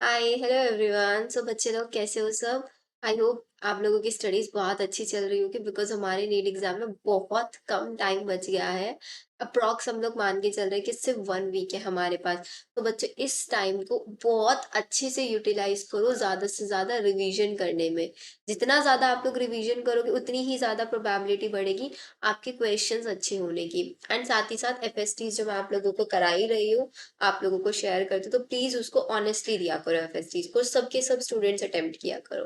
Hi hello everyone. सो बच्चे लोग कैसे हो सब। आई होप आप लोगों की स्टडीज बहुत अच्छी चल रही होगी बिकॉज हमारे नीट एग्जाम में बहुत कम टाइम बच गया है। अप्रॉक्स हम लोग मान के चल रहे हैं कि सिर्फ 1 वीक है हमारे पास। तो बच्चों इस टाइम को बहुत अच्छे से यूटिलाइज करो, ज्यादा से ज्यादा रिवीजन करने में। जितना ज्यादा आप लोग रिवीजन करोगे उतनी ही ज्यादा प्रोबेबिलिटी बढ़ेगी आपके क्वेश्चंस अच्छे होने की। एंड साथ ही साथ एफएसटीज जो मैं आप लोगों को करा ही रही हूँ, आप लोगों को शेयर करते हो, तो प्लीज उसको ऑनेस्टली दिया करो। एफएसटी को सबके सब स्टूडेंट्स अटेम्प्ट किया करो।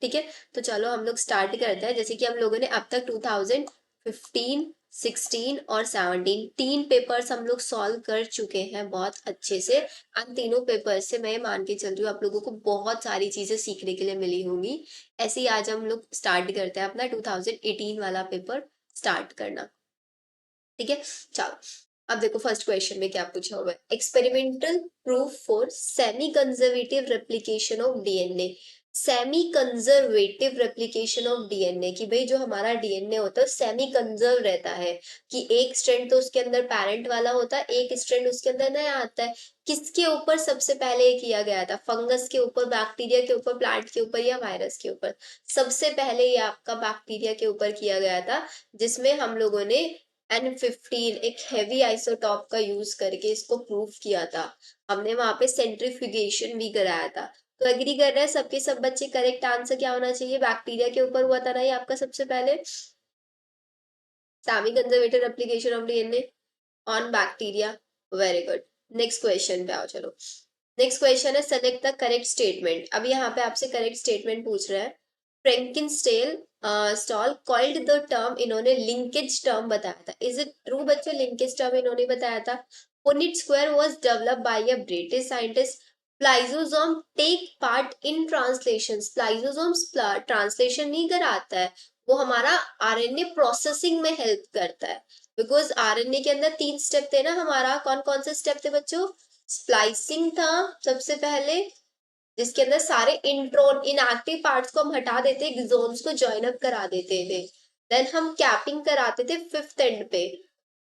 ठीक है, तो चलो हम लोग स्टार्ट करते हैं। जैसे कि हम लोगों ने अब तक 2015, 16 और 17 तीन पेपर्स हम लोग सॉल्व कर चुके हैं बहुत अच्छे से। इन तीनों पेपर से मैं मान के चल रही हूँ आप लोगों को बहुत सारी चीजें सीखने के लिए मिली होंगी। ऐसे ही आज हम लोग स्टार्ट करते हैं अपना 2018 वाला पेपर स्टार्ट करना। ठीक है, चलो। अब देखो फर्स्ट क्वेश्चन में क्या पूछा हुआ है। Experimental proof for semi conservative replication of DNA. Semi conservative replication of DNA कि भाई जो हमारा डीएनए होता है सेमी कंजर्व रहता है, कि एक स्ट्रैंड तो उसके अंदर पेरेंट वाला होता है, एक स्ट्रैंड उसके अंदर नया आता है। किसके ऊपर सबसे पहले ये किया गया था? फंगस के ऊपर, बैक्टीरिया के ऊपर, प्लांट के ऊपर या वायरस के ऊपर? सबसे पहले ये आपका बैक्टीरिया के ऊपर किया गया था, जिसमें हम लोगों ने N15 एक हेवी आइसोटॉप का यूज करके इसको प्रूफ किया था। हमने वहां पे सेंट्रीफ्यूगेशन भी कराया था। तो एग्री कर रहे हैं सबके सब बच्चे? करेक्ट आंसर क्या होना चाहिए? बैक्टीरिया के ऊपर हुआ था ना ये आपका सबसे पहले, semi conservative application of DNA on bacteria. Very good. Next question पे आओ चलो। नेक्स्ट क्वेश्चन है सेलेक्ट द करेक्ट स्टेटमेंट। अब यहाँ पे आपसे करेक्ट स्टेटमेंट पूछ रहा है। फ्रेंकिन स्टेल स्टॉल कॉल्ड द टर्म, इन्होंने लिंकेज टर्म बताया था। इज इट ट्रू बच्चों? लिंकेज टर्म इन्होंने बताया था। Punnett square was developed by a British scientist. Spliceosome take part in translation. Spliceosome translation नहीं कराता है, वो हमारा आरएनए प्रोसेसिंग में हेल्प करता है। बिकॉज आरएनए के अंदर 3 स्टेप थे ना हमारा। कौन कौन से स्टेप थे बच्चों? स्प्लाइसिंग था सबसे पहले, जिसके अंदर सारे इंट्रोन इनएक्टिव पार्ट्स को हम हटा देते, एक्सोन्स को ज्वाइन अप करा देते थे। देन हम कैपिंग कराते थे फिफ्थ एंड पे,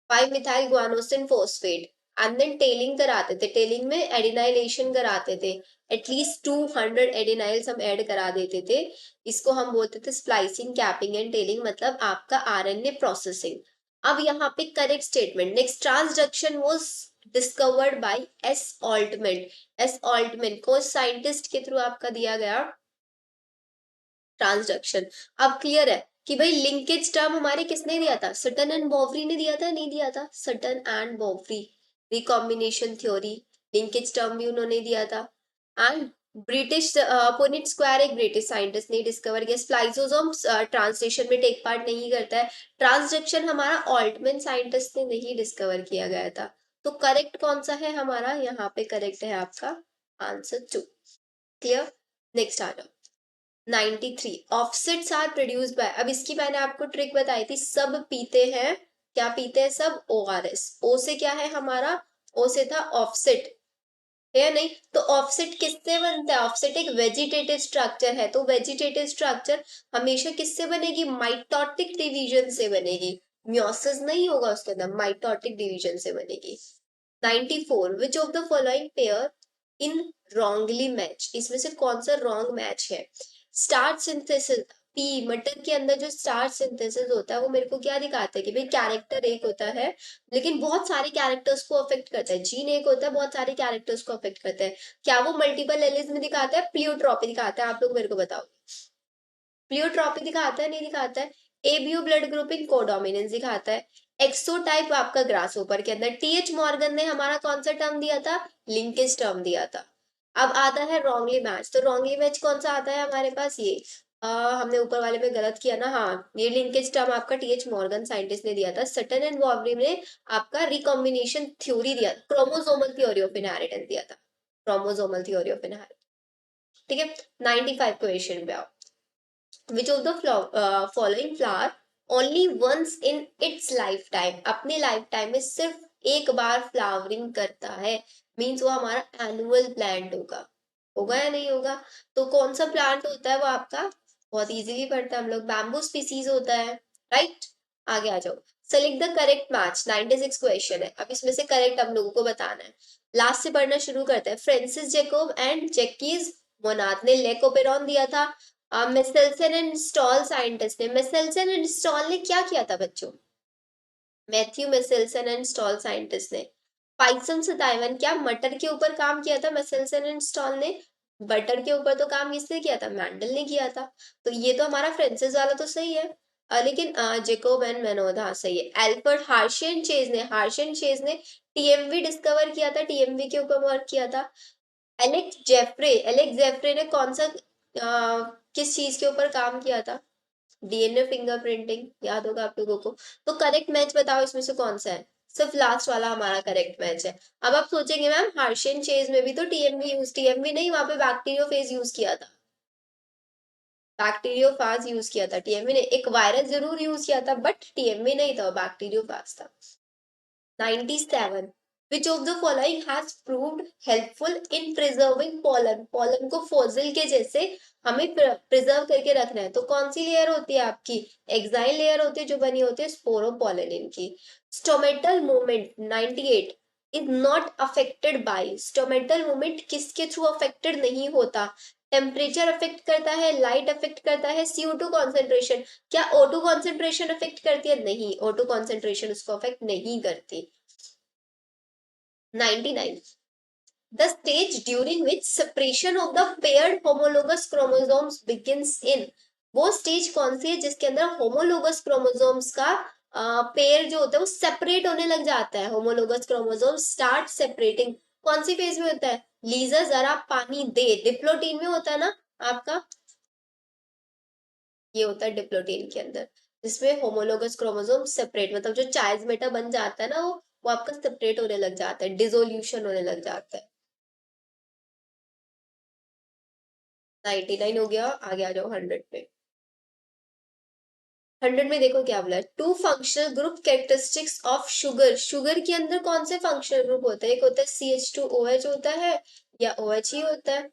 5 methyl guanosine phosphate. And then tailing कराते थे, टेलिंग में एडिनाइलेशन कराते थे। एटलीस्ट 200 एडिनाइल्स हम ऐड करा देते थे। इसको हम बोलते थे स्प्लाइसिंग, कैपिंग एंड टेलिंग, मतलब आपका आरएनए प्रोसेसिंग। अब यहाँ पे correct statement. Next, transduction was discovered by S Altman. S Altman को साइंटिस्ट के थ्रू आपका दिया गया ट्रांसडक्शन। अब क्लियर है कि भाई लिंकेज टर्म हमारे किसने दिया था? सटन एंड बोवरी ने दिया था, नहीं दिया था? Sutton and Boveri, recombination theory, linkage term भी उन्होंने दिया था। एंड ब्रिटिश पुनिट स्क्वायर एक ब्रिटिश साइंटिस्ट ने डिस्कवर किया। स्प्लाइसोसोम ट्रांसलेशन में टेक पार्ट नहीं करता है। ट्रांसडक्शन हमारा ऑल्टमैन साइंटिस्ट ने नहीं डिस्कवर किया गया था। तो करेक्ट कौन सा है हमारा? यहाँ पे करेक्ट है आपका आंसर 2। क्लियर। नेक्स्ट आ जाओ। 93 ऑफसेट्स आर प्रोड्यूस्ड बाय। अब इसकी मैंने आपको ट्रिक बताई थी। सब पीते हैं, क्या पीते हैं सब? ओआरएस। ओ से क्या है हमारा? ओ से था ऑफसेट, है या नहीं? तो ऑफसेट किससे बनता है? ऑफसेट एक वेजिटेटिव स्ट्रक्चर है, तो वेजिटेटिव स्ट्रक्चर हमेशा किससे बनेगी? माइटोटिक डिवीजन से बनेगी। म्योसिस नहीं होगा उसके अंदर, माइटोटिक डिवीजन से बनेगी। 94 विच of the following pair in wrongly match. इसमें से कौन सा रॉन्ग मैच है? स्टार्च सिंथेसिस, पी मटर के अंदर जो स्टार्च सिंथेसिस होता है वो मेरे को क्या दिखाता है कि भाई कैरेक्टर एक होता है लेकिन बहुत सारे कैरेक्टर्स को अफेक्ट करता है। जीन एक होता है, बहुत सारे कैरेक्टर्स को अफेक्ट करता है। क्या वो मल्टीपल एलिस में दिखाता है? प्लियोट्रॉपी दिखाता है? आप लोग मेरे को बताओ, प्लियोट्रॉपी दिखाता है नहीं दिखाता है? एबीओ ब्लड ग्रुपिंग कोडोमिनेंस दिखाता है। एक्सोटाइप आपका ग्रास ऊपर के अंदर। टीएच मॉर्गन ने हमारा कौन सा टर्म दिया था? लिंकेज टर्म दिया था। अब आता है रॉन्गली मैच। तो रॉन्गली मैच कौन सा आता है हमारे पास? ये हमने ऊपर वाले में गलत किया ना। हाँ, ये लिंकेज टर्म आपका टीएच मॉर्गन साइंटिस्ट ने दिया था। सटन एंड वॉवरी ने आपका रिकॉम्बिनेशन थ्योरी दिया, क्रोमोसोमल थ्योरी ऑफ इनहेरिटेंस दिया था। Chromosomal theory of inheritance. ठीक है, 95 क्वेश्चन पे आओ। Which of the following flower only once in its lifetime, अपने लाइफ टाइम में सिर्फ एक बार फ्लावरिंग करता है? मीन्स वो हमारा एनुअल प्लांट होगा। होगा या नहीं होगा? तो कौन सा प्लांट होता है वो आपका? बहुत इजीली पढ़ता है हम लोग, बैम्बू स्पीसीज होता है। राइट, आगे आ जाओ। Select the correct match. 96 question है। अब इसमें से करेक्ट हम लोगों को बताना है। लास्ट से पढ़ना शुरू करते हैं। फ्रांसिस जैकोब एंड जैकीज मोनाथ ने लेकोपेरॉन दिया था। मेसेल्सन एंड स्टॉल साइंटिस्ट ने, मेसेल्सन एंड स्टॉल ने क्या किया था बच्चों? Matthew Meselson and stall scientist ने पाइसम सताइवन, क्या मटर के ऊपर काम किया था मेसेल्सन एंड स्टॉल ने? बटर के ऊपर तो काम किसने किया था? मैंडल ने किया था। तो ये तो हमारा फ्रांसिस वाला तो सही है। लेकिन जेकोब एंड मैनोद, हाँ सही है। एल्फर्ड हार्शियन चेज ने, हार्शियन चेज ने टीएमवी डिस्कवर किया था, टीएमवी के ऊपर वर्क किया था। एलेक्स जेफ्रे ने कौन सा किस चीज के ऊपर काम किया था? डीएनए फिंगरप्रिंटिंग, याद होगा आप लोगों को। तो करेक्ट मैच बताओ इसमें से कौन सा है? सिर्फ लास्ट वाला हमारा करेक्ट मैच है। अब आप सोचेंगे मैम हार्शियन चेज में भी तो टीएमवी नहीं, वहां पे बैक्टीरियोफेज यूज किया था, बैक्टीरियोफाज यूज किया था, टीएमवी ने। एक वायरस जरूर यूज किया था बट टीएमवी नहीं था, बैक्टीरियोफाज था। 97, which of the following has proved helpful in preserving pollen? pollen को फॉसिल के जैसे हमें प्रिजर्व करके रखना है, तो कौन सी लेयर होती है आपकी? एक्साइल लेयर होती है जो बनी होती है स्पोरोपोलेनिन की। Stomatal movement 98 is not affected by, stomatal movement किसके थ्रू अफेक्टेड नहीं होता? टेम्परेचर अफेक्ट करता है, लाइट अफेक्ट करता है, CO2 कॉन्सेंट्रेशन। क्या O2 कॉन्सेंट्रेशन अफेक्ट करती है? नहीं, O2 कॉन्सेंट्रेशन उसको अफेक्ट नहीं करती। 99, the stage during which separation of the paired homologous chromosomes begins in, वो स्टेज कौन सी है जिसके अंदर होमोलोगस क्रोमोसोम्स का पेयर जो होता है वो सेपरेट होने लग जाता है? होमोलोगस क्रोमोसोम स्टार्ट सेपरेटिंग, कौन सी फेज में होता है? लीजा जरा पानी दे, डिप्लोटीन में होता है ना आपका, ये होता है डिप्लोटीन के अंदर, जिसमें होमोलोगस क्रोमोसोम सेपरेट, मतलब जो चाइल्ड बन जाता है ना वो आपका सेपरेट होने लग जाता है, डिसोल्यूशन होने लग जाता है। 99 हो गया, आगे आ जाओ 100 पे। 100 में देखो क्या बोला है, two functional group characteristics of sugar, sugar के अंदर कौन से फंक्शनल ग्रुप होते हैं? एक होता है CH2OH होता है या OH ही होता है?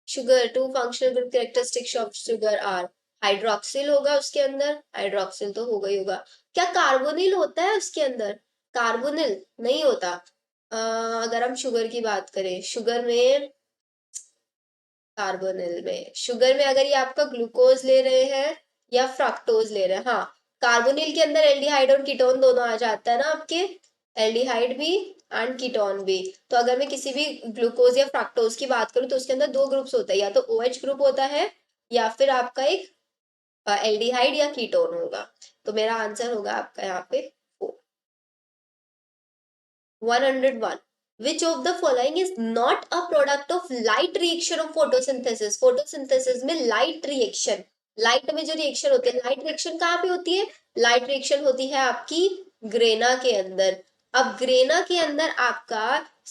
Sugar, two functional group characteristics of sugar are, hydroxyl होगा उसके अंदर, हाइड्रोक्सिल तो होगा ही होगा। क्या कार्बोनिल होता है उसके अंदर? कार्बोनिल नहीं होता। अगर हम शुगर की बात करें, शुगर में, कार्बोनिल में, शुगर में अगर ये आपका ग्लूकोज ले रहे हैं या फ्रक्टोज ले रहे हैं, हाँ, कार्बोनिल के अंदर एल्डिहाइड और कीटोन दोनों आ जाता है ना आपके, एल्डिहाइड भी एंड कीटोन भी। तो अगर मैं किसी भी ग्लूकोज या फ्रक्टोज की बात करूं तो उसके अंदर दो ग्रुप्स होते हैं, या तो OH ग्रुप होता है या फिर आपका एक एल्डिहाइड या कीटोन होगा। तो मेरा आंसर होगा आपका यहाँ पे 101, which of the following is not a product of light reaction of photosynthesis? photosynthesis में light reaction, लाइट में जो रिएक्शन होती है, लाइट रिएक्शन कहाँ पे होती है? लाइट रिएक्शन होती है आपकी ग्रेना के अंदर। अब ग्रेना के अंदर आपका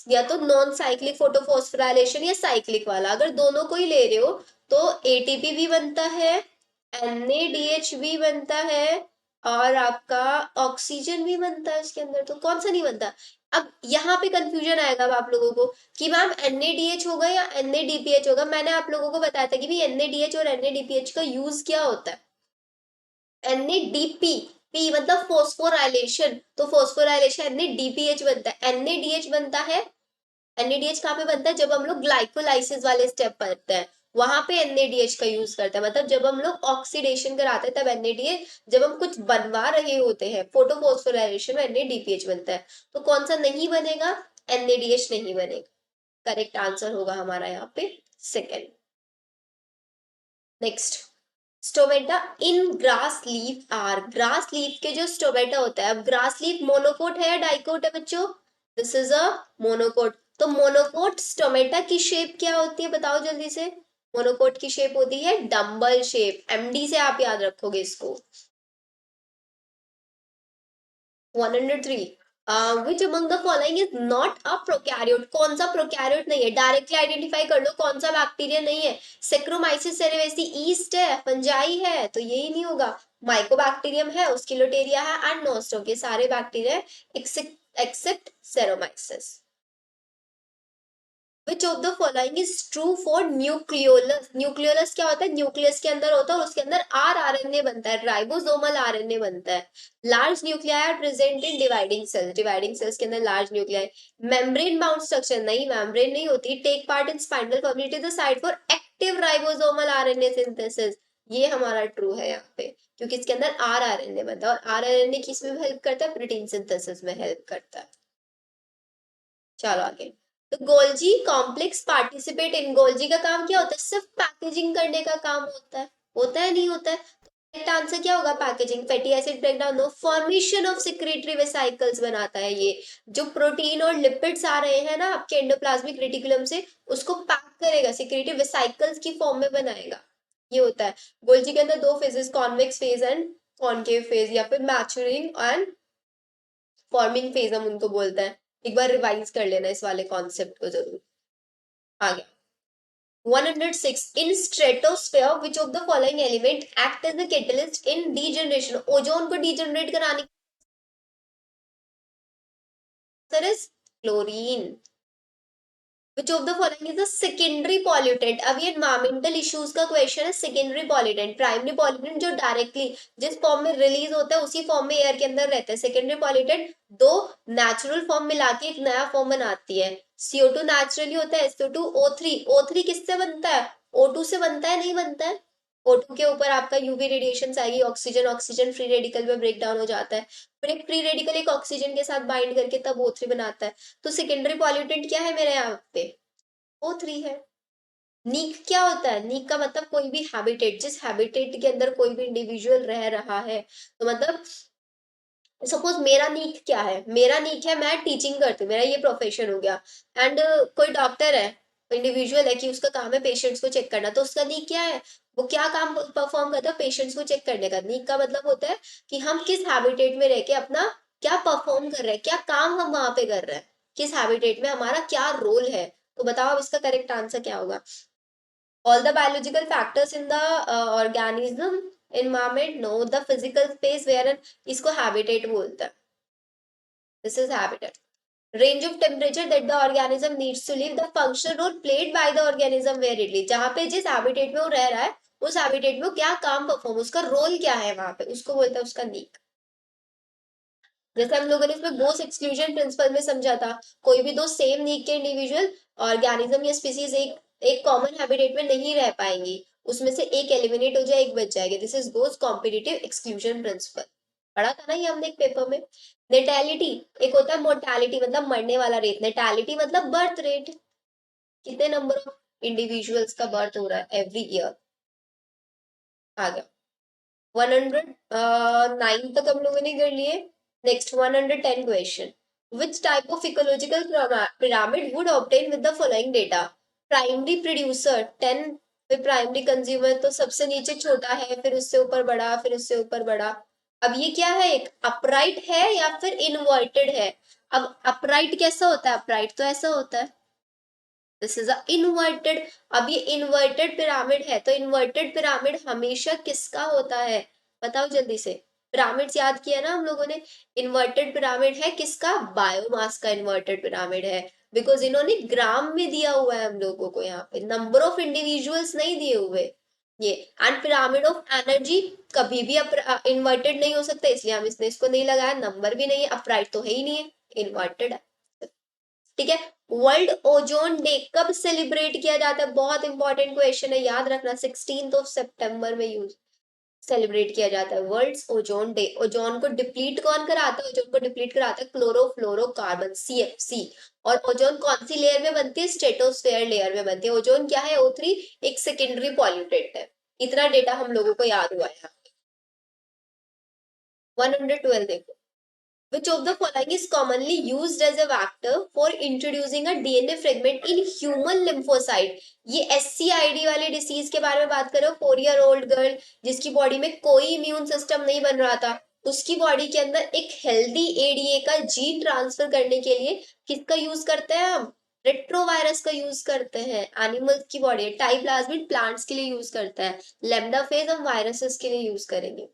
या तो नॉन साइक्लिक फोटोफॉस्फोराइलेशन या साइक्लिक वाला, अगर दोनों को ही ले रहे हो तो ATP भी बनता है, NADH भी बनता है और आपका ऑक्सीजन भी बनता है इसके अंदर, तो कौन सा नहीं बनता? अब यहाँ पे कंफ्यूजन आएगा अब आप लोगों को कि मैम NADH होगा या NADPH होगा। मैंने आप लोगों को बताया था कि भी NADH और NADPH का यूज क्या होता है। NADP, पी मतलब फोस्फोराइलेशन, तो फोस्फोराइलेशन NADPH बनता है, NADH बनता है। NADH कहाँ पे बनता है? जब हम लोग ग्लाइकोलाइसिस वाले स्टेप करते हैं वहां पे NADH का यूज करते हैं, मतलब जब हम लोग ऑक्सीडेशन कराते हैं तब NADH, जब हम कुछ बनवा रहे होते हैं फोटोफॉस्फोराइलेशन में NADPH बनता है। तो कौन सा नहीं बनेगा? NADH नहीं बनेगा। करेक्ट आंसर होगा हमारा यहाँ पे second. Next, stomata in grass leaf are, grass leaf के जो स्टोमेटा होता है, अब ग्रास लीफ मोनोकोट है या डाइकोट है बच्चों? This is a monocot. तो मोनोकोट स्टोमेटा की शेप क्या होती है बताओ जल्दी से? मोनोकोट की शेप होती है डम्बल शेप, MD से आप याद रखोगे इसको। 103, which among the following is not a prokaryote, कौन सा प्रोकैरियोट नहीं है? डायरेक्टली आइडेंटिफाई कर लो कौन सा बैक्टीरिया नहीं है। सेक्रोमाइसिस सेरेवेसी ईस्ट है, फंजाई है, तो यही नहीं होगा। माइकोबैक्टीरियम है, स्किलोटेरिया है एंड नोस्टोक, ये सारे bacteria except Saccharomyces. Which of the following is true for nucleolus? Nucleolus क्या होता है? न्यूक्लियस के अंदर होता है और उसके अंदर आरएनए बनता है, राइबोसोमल आरएनए बनता है। Large nuclei are present in dividing cells, dividing cells के अंदर large nuclei. Membrane bound structure, नहीं मेम्ब्रेन नहीं होती। Take part in spinal community, the site for active ribosomal RNA synthesis, ये हमारा ट्रू है यहाँ पे, क्योंकि इसके अंदर आरएनए बनता है और आरएनए किस में हेल्प करता है? प्रोटीन सिंथेसिस में हेल्प करता है। चलो आगे। तो Golgi complex participate in, Golgi का काम क्या होता है? सिर्फ पैकेजिंग करने का काम होता है नहीं होता है? करेक्ट आंसर क्या होगा? Packaging. Fatty acid breakdown, no formation of secretory vesicles बनाता है ये। जो प्रोटीन और लिपिड्स आ रहे हैं ना आपके एंडोप्लाज्मिक रेटिकुलम से, उसको पैक करेगा, सिक्रेटरी वेसिकल्स की फॉर्म में बनाएगा, ये होता है। गोल्जी के अंदर दो phases, convex phase and concave phase, या फिर मैच्योरिंग एंड फॉर्मिंग फेज हम उनको बोलते हैं। एक बार रिवाइज कर लेना इस वाले कॉन्सेप्ट को जरूर। आ गया 106। In stratosphere, which of the following element act as a catalyst in degeneration? Ozone को degenerate कराने का answer is chlorine. Which of the following is a secondary pollutant? अब ये environmental issues का क्वेश्चन है। secondary pollutant, primary pollutant जो directly जिस form में रिलीज होता है उसी फॉर्म में एयर के अंदर रहता है। secondary pollutant दो नेचुरल फॉर्म मिला के एक नया फॉर्म बनाती है। CO2 नेचुरली होता है, SO2, O3, O3 किससे बनता है? O2 से बनता है, नहीं बनता है? O2 के ऊपर आपका यूवी रेडिएशन आएगी, ऑक्सीजन ऑक्सीजन फ्री रेडिकल में ब्रेक डाउन हो जाता है, फिर एक फ्री रेडिकल एक ऑक्सीजन के साथ बाइंड करके तब O3 बनाता है। तो सेकेंडरी पॉल्यूटेंट क्या है मेरे यहाँ पे? O3 है। नीक क्या होता है? नीक का मतलब कोई भी हैबिटेट, जिस हैबिटेट के अंदर कोई भी इंडिविजुअल रह रहा है। तो मतलब सपोज मेरा नीक क्या है? मेरा नीक है मैं टीचिंग करती हूँ, मेरा ये प्रोफेशन हो गया। एंड कोई डॉक्टर है, इंडिविजुअल है कि उसका काम है पेशेंट्स को चेक करना, तो उसका नीक क्या है? वो क्या काम परफॉर्म करता है? पेशेंट्स को चेक करने का। नीक का मतलब होता है कि हम किस हैबिटेट में रह के अपना क्या परफॉर्म कर रहे हैं, क्या काम हम वहां पे कर रहे हैं, किस हैबिटेट में हमारा क्या रोल है। तो बताओ अब इसका करेक्ट आंसर क्या होगा? All the biological factors in the organism environment, no, the physical space where इसको habitat बोलते हैं। This is habitat. Range of temperature that the organism needs to live, the functional role played by the organism where it lives, जहाँ पे जिस habitat में वो रह रहा है उस habitat में वो क्या काम परफॉर्म, उसका रोल क्या है वहां पे, उसको बोलते हैं उसका नीक। जैसे हम लोगों ने इसमें बोस एक्सक्लूजन प्रिंसिपल में समझा था, कोई भी दो सेम नीड के इंडिविजुअल ऑर्गेनिज्म या स्पीसीज एक एक कॉमन हैबिटेट में नहीं रह पाएंगी, उसमें से एक एलिमिनेट हो जाए, एक बच जाएगा। This is Bose competitive exclusion principle. पढ़ा था ना ये हमने एक पेपर में। नेटेलिटी, एक होता है मोर्टेलिटी मतलब मरने वाला रेट, नेटेलिटी मतलब बर्थ रेट, कितने नंबर ऑफ इंडिविजुअल्स का बर्थ हो रहा है एवरी ईयर। आ गया 109 तक हम लोगों ने कर लिए। Next 110 question. Which type of ecological pyramid would obtain with the following data? Primary producer 10, फिर प्राइमरी कंज्यूमर, तो सबसे नीचे छोटा है, फिर उससे ऊपर बड़ा, फिर उससे ऊपर बड़ा। अब ये क्या है? एक अपराइट है या फिर इनवर्टेड है? अब अपराइट कैसा होता है? अपराइट तो ऐसा होता है। This is a inverted. अब ये इन्वर्टेड पिरामिड है, तो इन्वर्टेड पिरामिड हमेशा किसका होता है? बताओ जल्दी से। पिरामिड्स याद किया ना हम लोगों ने? इन्वर्टेड पिरामिड है किसका? बायोमास का इन्वर्टेड पिरामिड है। बिकॉज इन्होंने ग्राम में दिया हुआ है हम लोगों को, यहाँ पे नंबर ऑफ इंडिविजुअल्स नहीं दिए हुए ये। एंड पिरामिड ऑफ एनर्जी कभी भी इन्वर्टेड नहीं हो सकता, इसलिए हम इसने इसको नहीं लगाया। नंबर भी नहीं है, अपराइट तो है ही नहीं है, इन्वर्टेड है। ठीक है। वर्ल्ड ओजोन डे कब सेलिब्रेट किया जाता है? बहुत इंपॉर्टेंट क्वेश्चन है, याद रखना। 16 सितंबर में यूज सेलिब्रेट किया जाता है वर्ल्ड ओजोन डे। ओजोन को डिप्लीट कौन कराता है? ओजोन को डिप्लीट कराता है क्लोरोफ्लोरोकार्बन, CFC। और ओजोन कौन सी लेयर में बनती है? स्ट्रेटोस्फेयर लेयर में बनती है। ओजोन क्या है? O3 एक सेकेंडरी पॉल्यूटेंट है। इतना डेटा हम लोगों को याद हुआ है। 112 देखो। Which of the following is commonly used as a vector for introducing a DNA fragment in human lymphocyte? ये SCID वाली डिसीज के बारे में बात कर रहे हो। 4 ईयर ओल्ड गर्ल जिसकी बॉडी में कोई इम्यून सिस्टम नहीं बन रहा था, उसकी बॉडी के अंदर एक हेल्दी ADA का जीन ट्रांसफर करने के लिए किसका यूज करते हैं हम? रेट्रोवायरस का यूज करते हैं। एनिमल्स की बॉडी, टाइप्लाज्मिड प्लांट्स के लिए यूज करता है। लैम्डा फेज हम वायरसेस के लिए यूज करेंगे।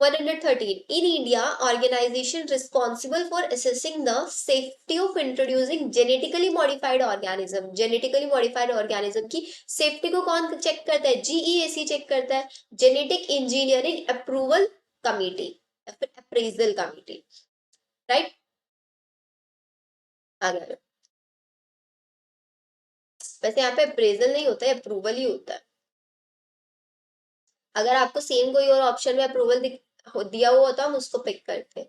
113. In India, organization responsible for assessing the safety of introducing genetically modified organism. Genetically modified organism की safety को कौन चेक करता है? GEAC चेक करता है, जेनेटिक इंजीनियरिंग अप्रूवल कमिटी या फिर अप्रेजल कमिटी, राइट? आ गया। वैसे यहाँ पे अप्रेजल नहीं होता है, अप्रूवल ही होता है। अगर आपको सेम कोई और ऑप्शन में अप्रूवल दिया हुआ होता हम उसको पिक करते।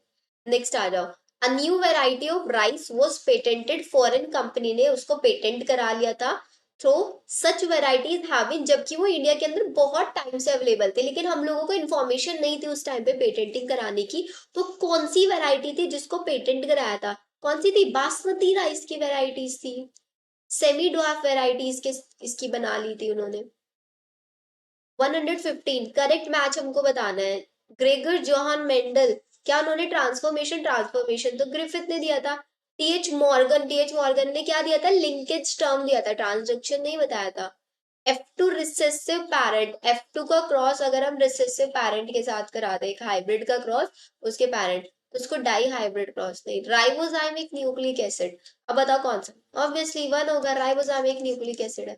नेक्स्ट आ जाओ। A new variety of rice was patented, foreign company ने उसको पेटेंट करा लिया था। तो सच वेराइटीज हैविंग, जबकि वो इंडिया के अंदर बहुत टाइम से अवेलेबल थे लेकिन हम लोगों को इन्फॉर्मेशन नहीं थी उस टाइम पे पेटेंटिंग कराने की। तो कौन सी वेराइटी थी जिसको पेटेंट कराया था? कौन सी थी? बासमती राइस की वेराइटीज थी। सेमी ड्वार्फ वेराइटीज के इसकी बना ली थी उन्होंने। 115 करेक्ट मैच हमको बताना है। ग्रेगर जोहान मेंडल, क्या उन्होंने ट्रांसफॉर्मेशन ट्रांसफॉर्मेशन तो ग्रिफिथ ने दिया था। टीएच मॉर्गन ने क्या दिया था? लिंकेज टर्म दिया था, ट्रांसडक्शन नहीं बताया था। F2 रिसेसिव पैरेंट, F2 का क्रॉस अगर हम रिसेसिव पैरेंट के साथ करा दे, एक हाइब्रिड का क्रॉस उसके पैरेंट, तो उसको डाई हाइब्रिड क्रॉस नहीं। राइबोजाइमिक न्यूक्लिक एसिड, अब बताओ कौन सा? ऑब्वियसली वन होगा, राइबोजाइमिक न्यूक्लिक एसिड है।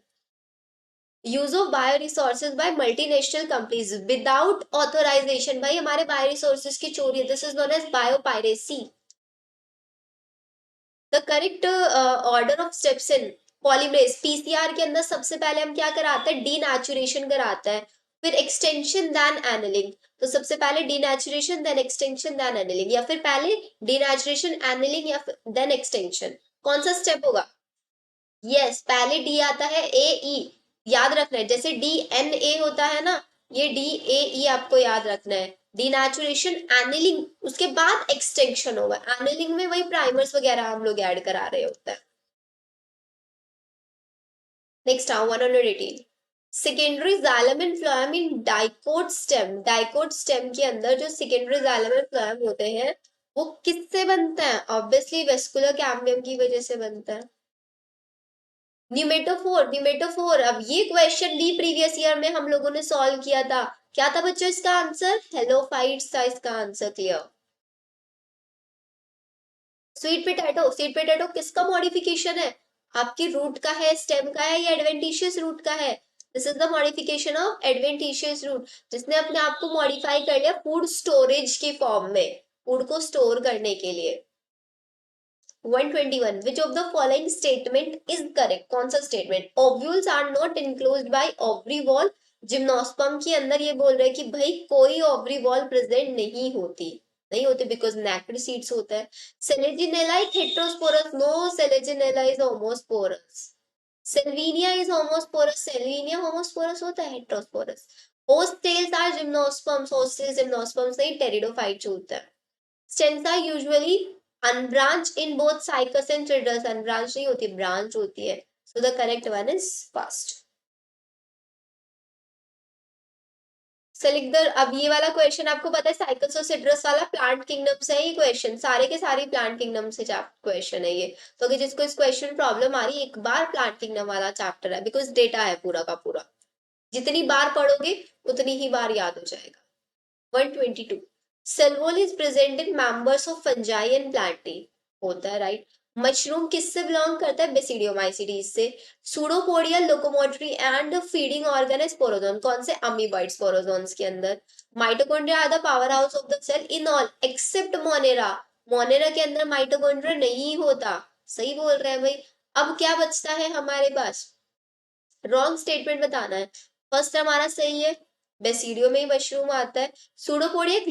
Use of bio resources by multinational companies without authorization, भाई हमारे बायो रिसोर्सेज की चोरी है, this is known as bio piracy. The correct order of steps in polymerase, PCR के अंदर सबसे पहले हम क्या कराते हैं? डीनेचुरेशन कराते हैं, फिर एक्सटेंशन देन एनिलिंग। तो सबसे पहले denaturation then extension then annealing, या फिर पहले डीनेचुरेशन एनिलिंग या फिर देन एक्सटेंशन, कौन सा स्टेप होगा? यस, पहले डी आता है, ए ई याद रखना है, जैसे डी एन ए होता है ना, ये डी ए ई आपको याद रखना है। डीनेचुरेशन एनिलिंग, उसके बाद एक्सटेंशन होगा। एनिलिंग में वही प्राइमर्स वगैरह हम लोग ऐड करा रहे होते हैं। नेक्स्ट आओ 118। Secondary xylem and phloem in dicot stem, dicot stem के अंदर जो सेकेंडरी जाइलम एंड फ्लोएम होते हैं वो किससे बनते हैं? ऑब्वियसली वेस्कुलर कैम्बियम की वजह से बनता है। न्यूमेटोफोर, न्यूमेटोफोर, अब ये क्वेश्चन भी प्रीवियस ईयर में हम लोगों ने सॉल्व किया था। क्या था बच्चों इसका आंसर? हेलोफाइट्स था इसका answer. Clear. Sweet potato, sweet potato किसका मॉडिफिकेशन है? आपकी रूट का है, स्टेम का है, या एडवेंटिशियस रूट का है? This is the modification of adventitious root, जिसने अपने आप को मॉडिफाई कर लिया फूड स्टोरेज की फॉर्म में, फूड को स्टोर करने के लिए। 121 which of the following statement is correct, कौन सा statement? Ovules are not enclosed by ovary wall, gymnosperm के अंदर ये बोल रहे हैं कि भाई कोई ओवरी वॉल प्रेजेंट नहीं होती, नहीं होती बिकॉज नेक्ड सीड्स होता है। Selaginella is heterosporous, no, Selaginella is homosporous. Salvinia is homosporous, Salvinia homosporous होता है, heterosporous. Horsetails are gymnosperms, horsetails gymnosperms नहीं, टेरिडोफाइट्स होता है। Stems are usually unbranched in both cycas and tridus, unbranched नहीं होती, branch होती है। so the correct one is first। Select the, अब ये वाला क्वेश्चन आपको पता है साइकस और सिट्रस वाला प्लांट किंगडम से है ये क्वेश्चन, सारे के सारे प्लांट किंगडम से क्वेश्चन है ये। तो अगर जिसको इस क्वेश्चन प्रॉब्लम आ रही है, एक बार प्लांट किंगडम वाला चैप्टर है, बिकॉज डेटा है पूरा का पूरा, जितनी बार पढ़ोगे उतनी ही बार याद हो जाएगा। 122 cell wall is present in members of fungi and Plantae, होता है राइट। मशरूम किससे बिलोंग करता है? बेसिडियोमाइसीडीज से। Pseudopodia locomotory and feeding organ है स्पोरोजोन, कौन से? अमीबॉइड स्पोरोजोन्स के अंदर। Mitochondria are the power house of the cell in all except Monera, Monera के अंदर माइटोकॉन्ड्रिया नहीं होता। सही बोल रहे हैं भाई। अब क्या बचता है हमारे पास? रॉन्ग स्टेटमेंट बताना है। फर्स्ट हमारा सही है, बेसिडियो में ही मशरूम आता है। सूडोपोडिया एक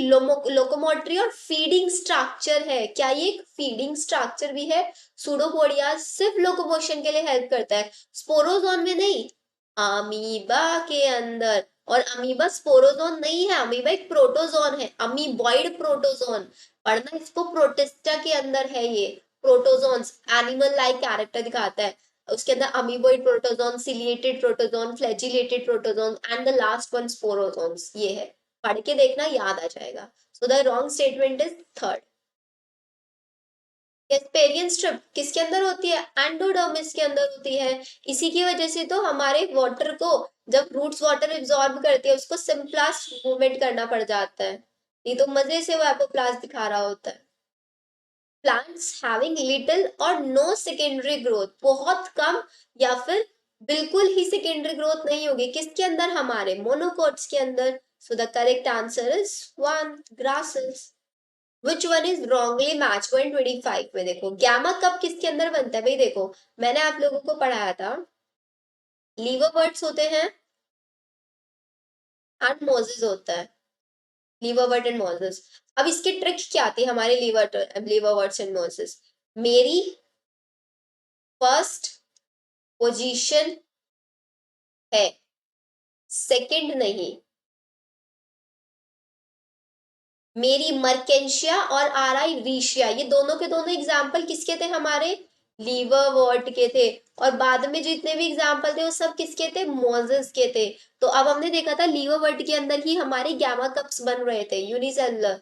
लोकोमोटरी और फीडिंग स्ट्रक्चर है, क्या ये एक फीडिंग स्ट्रक्चर भी है? सूडोपोडिया सिर्फ लोकोमोशन के लिए हेल्प करता है, स्पोरोजोन में नहीं, अमीबा के अंदर। और अमीबा स्पोरोजोन नहीं है, अमीबा एक प्रोटोजोन है, अमीबॉइड प्रोटोजोन। पढ़ना इसको, प्रोटिस्टा के अंदर है ये प्रोटोजोन्स, एनिमल लाइक कैरेक्टर दिखाता है। उसके अंदर amoeboid protozoan, ciliated protozoan, flagellated protozoan and the last one sporozoans, ये है। पढ़ के देखना, याद आ जाएगा। So the wrong statement is third. Casparian strip किसके अंदर होती है? एंडोडर्मिस के अंदर होती है। इसी की वजह से तो हमारे वाटर को, जब रूट्स वाटर एब्जॉर्ब करती है, उसको सिंपलेस्ट मूवमेंट करना पड़ जाता है। ये तो मजे से वो एपोप्लास्ट दिखा रहा होता है। प्लांट्स हैविंग लिटिल और नो सेकेंडरी ग्रोथ, बहुत कम या फिर बिल्कुल ही सेकेंडरी ग्रोथ नहीं होगी किसके अंदर, हमारे मोनोकोट्स के अंदर। सो the correct answer is one, grasses. Which one is wrongly match 125 में, देखो गैमा कप किसके अंदर बनता है भाई, देखो मैंने आप लोगों को पढ़ाया था, लीवर बर्ड्स होते हैं एंड मोजेस होता है, लीवर बर्ड एंड मोजेस। अब इसकी ट्रिक क्या आती है हमारे लीवर बर्ड्स एंड मोजेस, मेरी फर्स्ट पोजीशन है, सेकंड नहीं। मेरी मर्केंशिया और आर.आई. रीशिया, ये दोनों के दोनों एग्जाम्पल किसके थे, हमारे लीवर वर्ट के थे। और बाद में जितने भी एग्जाम्पल थे वो सब किसके थे, मोजेस के थे। तो अब हमने देखा था लीवर वर्ट के अंदर ही हमारे गैमा कप्स बन रहे थे, यूनिसेलुलर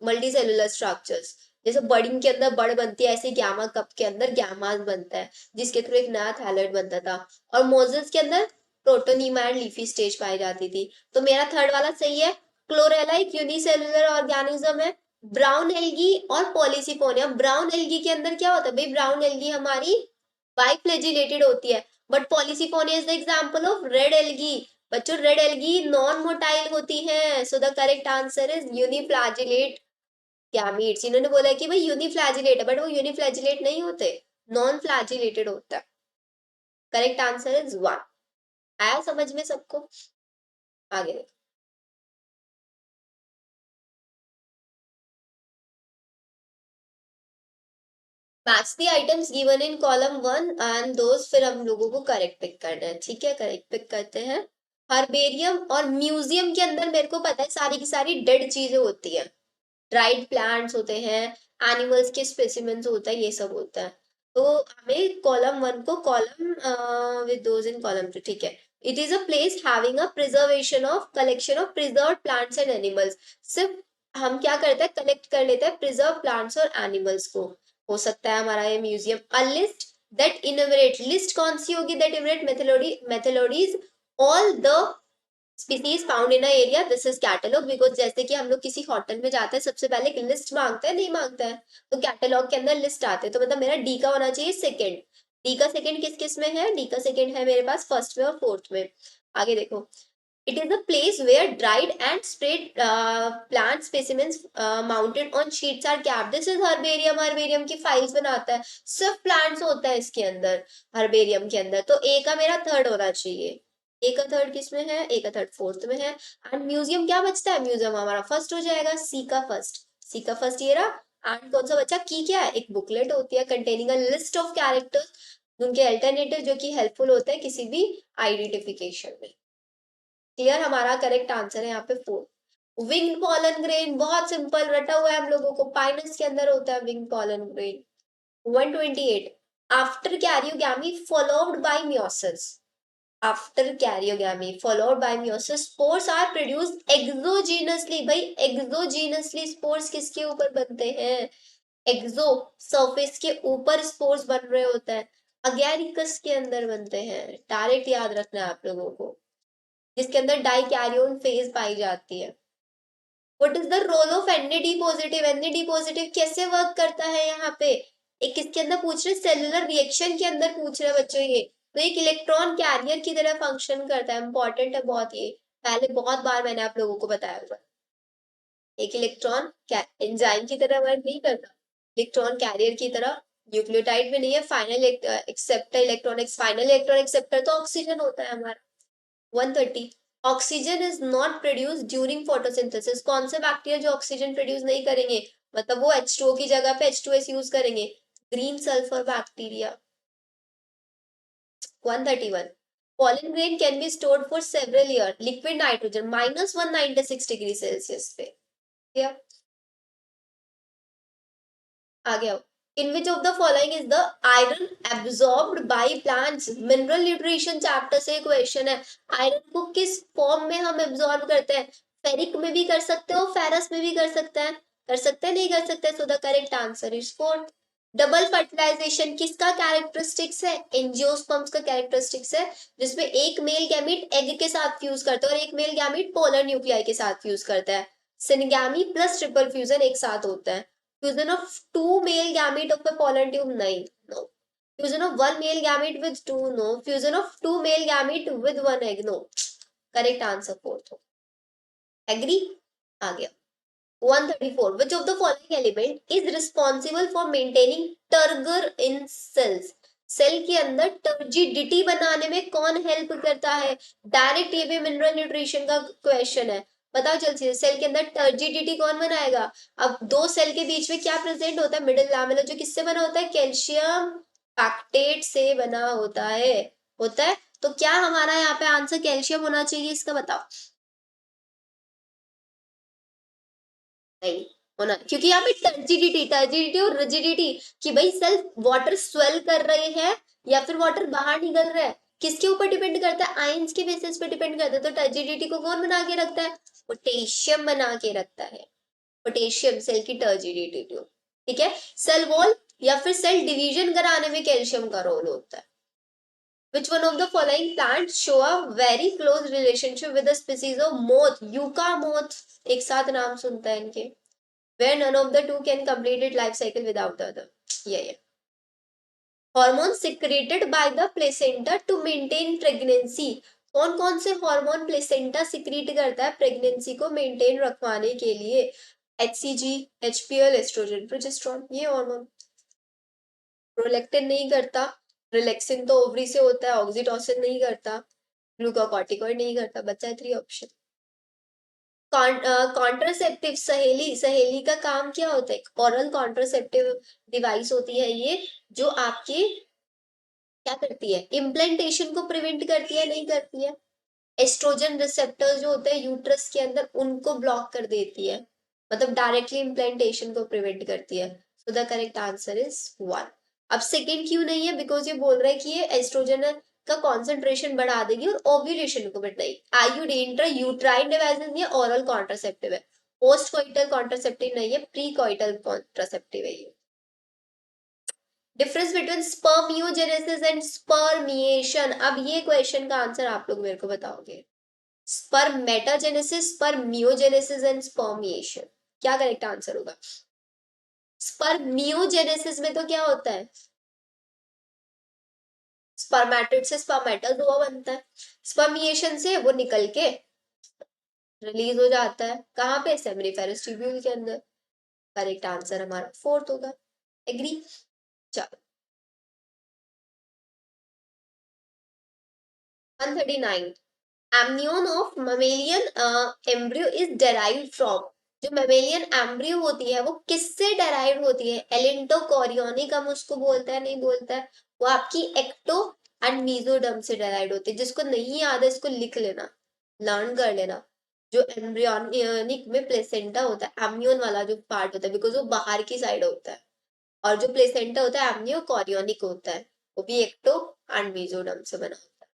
मल्टी सेलुलर स्ट्रक्चर्स। जैसे बर्डिंग के अंदर बर्ड बनती है, ऐसे गैमा कप के अंदर गैमास बनता है, जिसके थ्रू एक नया थैलेट बनता था। और मोजेस के अंदर प्रोटोनीमा एंड लीफी स्टेज पाई जाती थी। तो मेरा थर्ड वाला सही है। क्लोरेला एक यूनिसेलुलर ऑर्गेनिज्म है। ब्राउन एल्गी और पॉलीसिफोनियम, ब्राउन एल्गी के अंदर क्या होता है भाई, ब्राउन एल्गी हमारी बाइफ्लेजिलेटेड होती है, but Polysiphonia is the example of red algae. बच्चों रेड एल्गी नॉन मोटाइल होती है, so the correct answer is uniflagellate gametes. इन्होंने बोला कि भाई यूनिफ्लैजिलेट है, बट वो यूनिफ्लैजिलेट नहीं होते, नॉन फ्लैजिलेटेड होता है। Correct answer is one. आया समझ में सबको? आगे देखो। Match the items given in column one and those, फिर हम लोगों को करेक्ट पिक करना है, ठीक है, करेक्ट पिक करते हैं। हर्बेरियम और म्यूजियम के अंदर मेरे को पता है सारी की सारी डेड चीजें होती है, ड्राइड प्लांट्स होते हैं, एनिमल्स के स्पेसिमेंस होता है, ये सब होता है। तो हमें कॉलम वन को column with those in column to, ठीक है। It is a place having a preservation of collection of preserve plants and animals. सिर्फ हम क्या करते हैं, कलेक्ट कर लेते हैं प्रिजर्व प्लांट्स और एनिमल्स को। हो सकता है हमारा ये museum. A list that enumerate, list कौन सी होगी, that enumerate methodologies all the species found in area, this is catalogue. Because जैसे कि हम लोग किसी होटल में जाते हैं सबसे पहले एक लिस्ट मांगते हैं, नहीं मांगता है, तो कैटलॉग के अंदर लिस्ट आते हैं। तो मतलब मेरा डी का होना चाहिए सेकंड। डी का सेकंड किस किस में है, डी का सेकंड है मेरे पास फर्स्ट में और फोर्थ में। आगे देखो। It is a place where dried and spread plant specimens mounted on sheets are kept, this is herbarium. Herbarium की फाइल्स बनाता है, सिर्फ प्लांट्स होता है इसके अंदर, हर्बेरियम के अंदर। तो ए का मेरा थर्ड होना चाहिए। ए का थर्ड किसमें है, ए का थर्ड फोर्थ में है। एंड म्यूजियम क्या बचता है, म्यूजियम हमारा फर्स्ट हो जाएगा, सी का फर्स्ट। सी का फर्स्ट ये रहा। एंड कौन सा बचा, की क्या है, एक बुकलेट होती है containing a list of characters, उनके अल्टरनेटिव जो कि हेल्पफुल होते हैं किसी भी आइडेंटिफिकेशन में। क्लियर, हमारा करेक्ट आंसर है यहाँ पे फोर। विंग पॉलन ग्रेन बहुत सिंपल रटा हुआ है हम लोगों को, पाइनस के अंदर होता है wing pollen grain. 128, after karyogamy followed by meiosis, after karyogamy followed by meiosis spores are produced exogenously. भाई एक्सोजीनसली स्पोर्स किसके ऊपर बनते हैं, एक्सो सरफेस के ऊपर स्पोर्स बन रहे होते हैं, अगैरिकस के अंदर बनते हैं। डायरेक्ट याद रखना है आप लोगों को, जिसके अंदर डाइकैरियोन फेज पाई जाती है। What is the role of Na positive, Na positive कैसे वर्क करता है यहाँ पे, एक किसके अंदर पूछ रहे, सेलुलर रिएक्शन के अंदर पूछ रहे बच्चों ये। तो एक इलेक्ट्रॉन कैरियर की तरह फंक्शन करता है, इंपॉर्टेंट है बहुत ये, पहले बहुत बार मैंने आप लोगों को बताया हुआ है। एक इलेक्ट्रॉन एंजाइम की तरह वर्क नहीं करता, इलेक्ट्रॉन कैरियर की तरह। न्यूक्लियोटाइड में नहीं है, final acceptor electronic, final electron acceptor तो ऑक्सीजन होता है हमारा। 130, oxygen is not produce during photosynthesis. कौन से बैक्टीरिया जो ऑक्सीजन प्रोड्यूस नहीं करेंगे, मतलब वो H2O की जगह पे H2S यूज करेंगे, green sulphur bacteria. 131, pollen grain can be stored for several years, liquid nitrogen -196 degree Celsius पे। क्या आ गया, in which of the following is the iron absorbed by plants, mineral nutrition chapter से question है। Iron को किस form में हम एब्सॉर्ब करते हैं, फेरिक में भी कर सकते हो, फेरस में भी कर सकते हैं, कर सकते हैं नहीं कर सकते, so the correct answer is fourth. Double fertilization किसका कैरेक्टरिस्टिक्स है, एंजियोस्पर्म्स का कैरेक्टरिस्टिक्स है, जिसमें एक मेल गैमीट एग के साथ फ्यूज करता है और एक मेल गैमीट पोलर न्यूक्लियाई के साथ फ्यूज करता है। सिनगैमी प्लस ट्रिपल फ्यूजन एक साथ होता है। Fusion of two male gamete of a pollen tube नहीं, no. Fusion of one male gamete with two, no. Fusion of two male gamete with one egg, no. Correct answer fourth हो। Agree? आ गया। 134. Which of the following element is responsible for maintaining turgor in cells? Cell के अंदर turgidity बनाने में कौन help करता है? डायरेक्ट ये भी मिनरल न्यूट्रिशन का क्वेश्चन है। बताओ जल्दी से, सेल के अंदर टर्जिडिटी कौन बनाएगा? अब दो सेल के बीच में क्या प्रेजेंट होता है? मिडिल लैमेला, जो किससे बना होता है? कैल्शियम पैक्टेट से बना होता है। होता है तो क्या हमारा यहाँ पे आंसर कैल्शियम होना चाहिए इसका? बताओ। नहीं होना, क्योंकि यहाँ पे टर्जिडिटी और रिजिडिटी, कि भाई सेल वाटर स्वेल कर रहे हैं या फिर वाटर बाहर निकल रहा है, किसके ऊपर डिपेंड करता है? आयंस के बेसिस पे डिपेंड करता है। तो टर्जिडिटी को कौन बना के रखता है? पोटेशियम बना के रखता है। पोटेशियम सेल की टर्जिडिटी। ठीक है। सेल वॉल या फिर सेल डिवीजन कराने में कैल्शियम का रोल होता है। Which one of the following plants show a very close relationship with the species of moth? Yucca moth एक साथ नाम सुनता है इनके। Where none of the two can complete its life cycle without the other. Yeah. Hormones secreted by the placenta to maintain pregnancy. कौन कौन से hormone placenta secrete करता है प्रेगनेंसी को मेंटेन रखवाने के लिए? HCG, HPL, एस्ट्रोजन, प्रोजेस्टेरॉन, ये hormone. Prolactin नहीं करता, रिलैक्सिन तो ओवरी से होता है, ऑक्सीटोसिन नहीं करता, ग्लूकोकॉर्टिकॉइड नहीं करता। बचा है 3 ऑप्शन। कॉन्ट्रासेप्टिव, सहेली, सहेली का काम क्या होता है? ओरल कॉन्ट्रासेप्टिव डिवाइस होती है ये, जो आपके क्या करती है? इम्प्लांटेशन को प्रिवेंट करती है, नहीं करती है? एस्ट्रोजन रिसेप्टर्स जो होते हैं यूट्रस के अंदर, उनको ब्लॉक कर देती है, मतलब डायरेक्टली इम्प्लांटेशन को प्रिवेंट करती है। So the correct answer is 1। अब सेकेंड क्यों नहीं है? बिकॉज ये बोल रहा है कि ये एस्ट्रोजन का कॉन्सेंट्रेशन बढ़ा देगी और ओव्यूलेशन को बढ़ाएगी। आईयूडी इंट्रा यूट्राइन डिवाइस या ओरल कॉन्ट्रासेप्टिव है। पोस्ट कोइटल कॉन्ट्रासेप्टिव नहीं है, प्री कोइटल कॉन्ट्रासेप्टिव है ये। Difference between spermiogenesis and spermiation. अब ये क्वेश्चन का आंसर आप लोग मेरे को बताओगे। स्पर्मेटाजेनेसिस, स्पर्मियोजेनेसिस एंड स्पर्मिएशन, क्या करेक्ट आंसर होगा? स्पर्मियोजेनेसिस में तो क्या होता है? स्पर्मेटिड से स्पर्मेटोजोआ बनता है। स्पर्मिएशन से वो निकल के रिलीज हो जाता है, कहाँ पे? सेमिनिफेरस ट्यूब्यूल के अंदर। करेक्ट आंसर हमारा फोर्थ होगा। एग्री? चलो 139। Amnion of mammalian embryo is derived from. जो ममेलियन एम्ब्रियो होती है वो किससे डेराइव होती है? एलेंटोकोरियोनिक हम उसको बोलता है, नहीं बोलता है? वो आपकी एक्टो एंड मीजोडर्म से डेराइव होती है। जिसको नहीं याद है इसको लिख लेना, लर्न कर लेना। जो एम्ब्रियोनिक में प्लेसेंटा होता है, एम्नियोन वाला जो पार्ट होता है, बिकॉज वो बाहर की साइड होता है, और जो प्लेसेंटा होता है एम्नियोकोरियोनिक होता है, वो भी एक्टो एंड मीजोडर्म से बना होता है।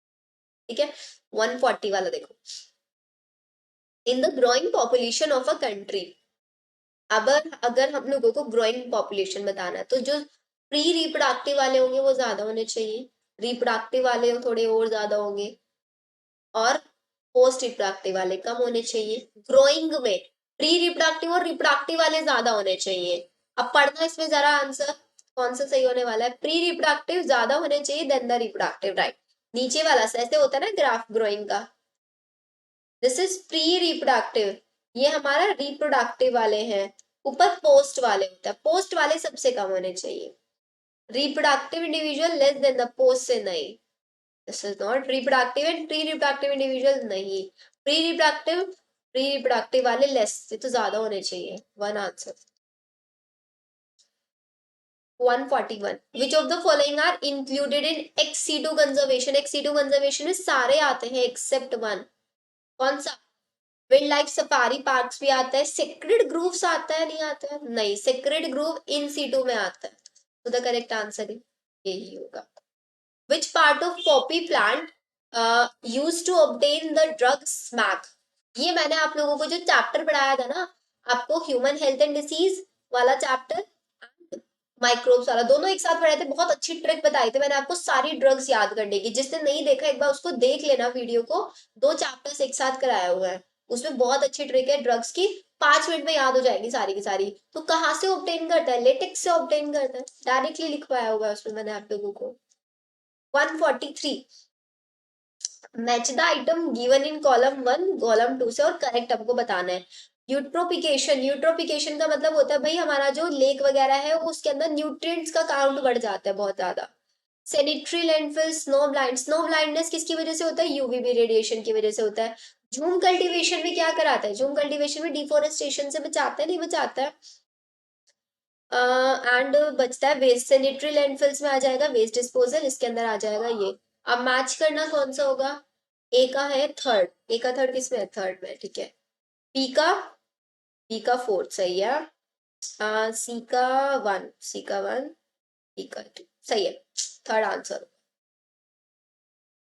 ठीक है। 140 वाला देखो। In the growing population of a country. अब अगर हम लोगों को ग्रोइंग पॉपुलेशन बताना है, तो जो प्री रिप्रोडक्टिव वाले होंगे वो ज्यादा होने चाहिए, रिप्रोडक्टिव वाले थोड़े और ज्यादा होंगे, और पोस्ट रिप्रोडक्टिव वाले कम होने चाहिए। ग्रोइंग में प्री रिप्रोडक्टिव और रिप्रोडक्टिव वाले ज्यादा होने चाहिए। अब पढ़ना इसमें जरा आंसर कौन सा सही होने वाला है। प्री रिप्रोडक्टिव ज्यादा होने चाहिए देन द रिप्रोडक्टिव, राइट। नीचे वाला ऐसे होता है ना ग्राफ ग्रोइंग का, दिस इज प्री रिप्रोडक्टिव, ये हमारा रिप्रोडक्टिव वाले हैं। ऊपर पोस्ट वाले होता है, पोस्ट वाले सबसे कम होने चाहिए। Reproductive individual less than the post से नहीं, this is not reproductive and pre reproductive individual नहीं। प्री रिप्रोडक्टिव वाले लेस, तो ज्यादा होने चाहिए। One answer. 141। Which of the following are included in ex-situ conservation? ex-situ conservation में सारे आते हैं except one। कौन सा? वाइल्ड लाइफ सफारी पार्क्स भी आता है। सेक्रेड ग्रूव्स आता है, नहीं आता है? नहीं, सेक्रेड ग्रूव इन सीटू में आता है। तो द करेक्ट आंसर यही होगा। Which part of poppy plant use to obtain the drug smack? ये मैंने आप लोगों को जो चैप्टर पढ़ाया था ना, आपको ह्यूमन हेल्थ एंड डिसीज वाला चैप्टर, माइक्रोब्स वाला, दोनों एक साथ पढ़ाए थे। बहुत अच्छी ट्रिक बताई थी मैंने आपको सारी ड्रग्स याद करने की। जिसने नहीं देखा एक बार उसको देख लेना वीडियो को, 2 चैप्टर्स एक साथ कराया हुआ है। उसमें बहुत अच्छी ट्रिक है ड्रग्स की, 5 मिनट में याद हो जाएगी सारी की सारी। तो कहाँ से ऑब्टेन करता है, लेटेक्स से ऑब्टेन करता है, डायरेक्टली लिखवाया हुआ है उसमें मैंने आप लोगों को। 143, match the item given in column 1 column 2 से और करेक्ट हमको बताना है। यूट्रोपिकेशन, यूट्रोपिकेशन का मतलब होता है भाई हमारा जो लेक वगैरह है उसके अंदर न्यूट्रिएंट्स का काउंट बढ़ जाता है बहुत ज्यादा। Sanitary landfill, snow blind, snow blindness किसकी वजह से होता है, यूवीबी रेडिएशन की वजह से होता है। झूम कल्टीवेशन में क्या कराता है, झूम कल्टीवेशन में डिफोरेस्टेशन से बचाता है, नहीं बचाता है। एंड बचता है वेस्ट, सैनिटरी लैंडफिल्स में आ जाएगा वेस्ट डिस्पोजल, इसके अंदर आ जाएगा ये। अब मैच करना कौन सा होगा, ए का है थर्ड, ए का थर्ड किसमें है, थर्ड में, ठीक है। बी का, बी का फोर्थ सही है। सी का वन, सी का वन, बी का टू सही है, third answer.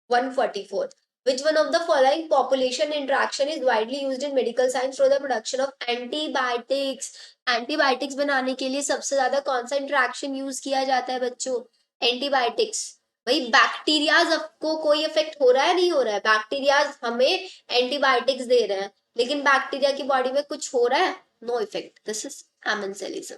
144, which one of the following population interaction is widely used in medical science for the production of antibiotics? Antibiotics बनाने के लिए सबसे ज्यादा कौन सा इंटरेक्शन यूज किया जाता है बच्चों, एंटीबायोटिक्स। भाई बैक्टीरियाज को कोई इफेक्ट हो रहा है, नहीं हो रहा है, बैक्टीरियाज हमें एंटीबायोटिक्स दे रहे हैं, लेकिन बैक्टीरिया की बॉडी में कुछ हो रहा है, no effect, this is amensalism.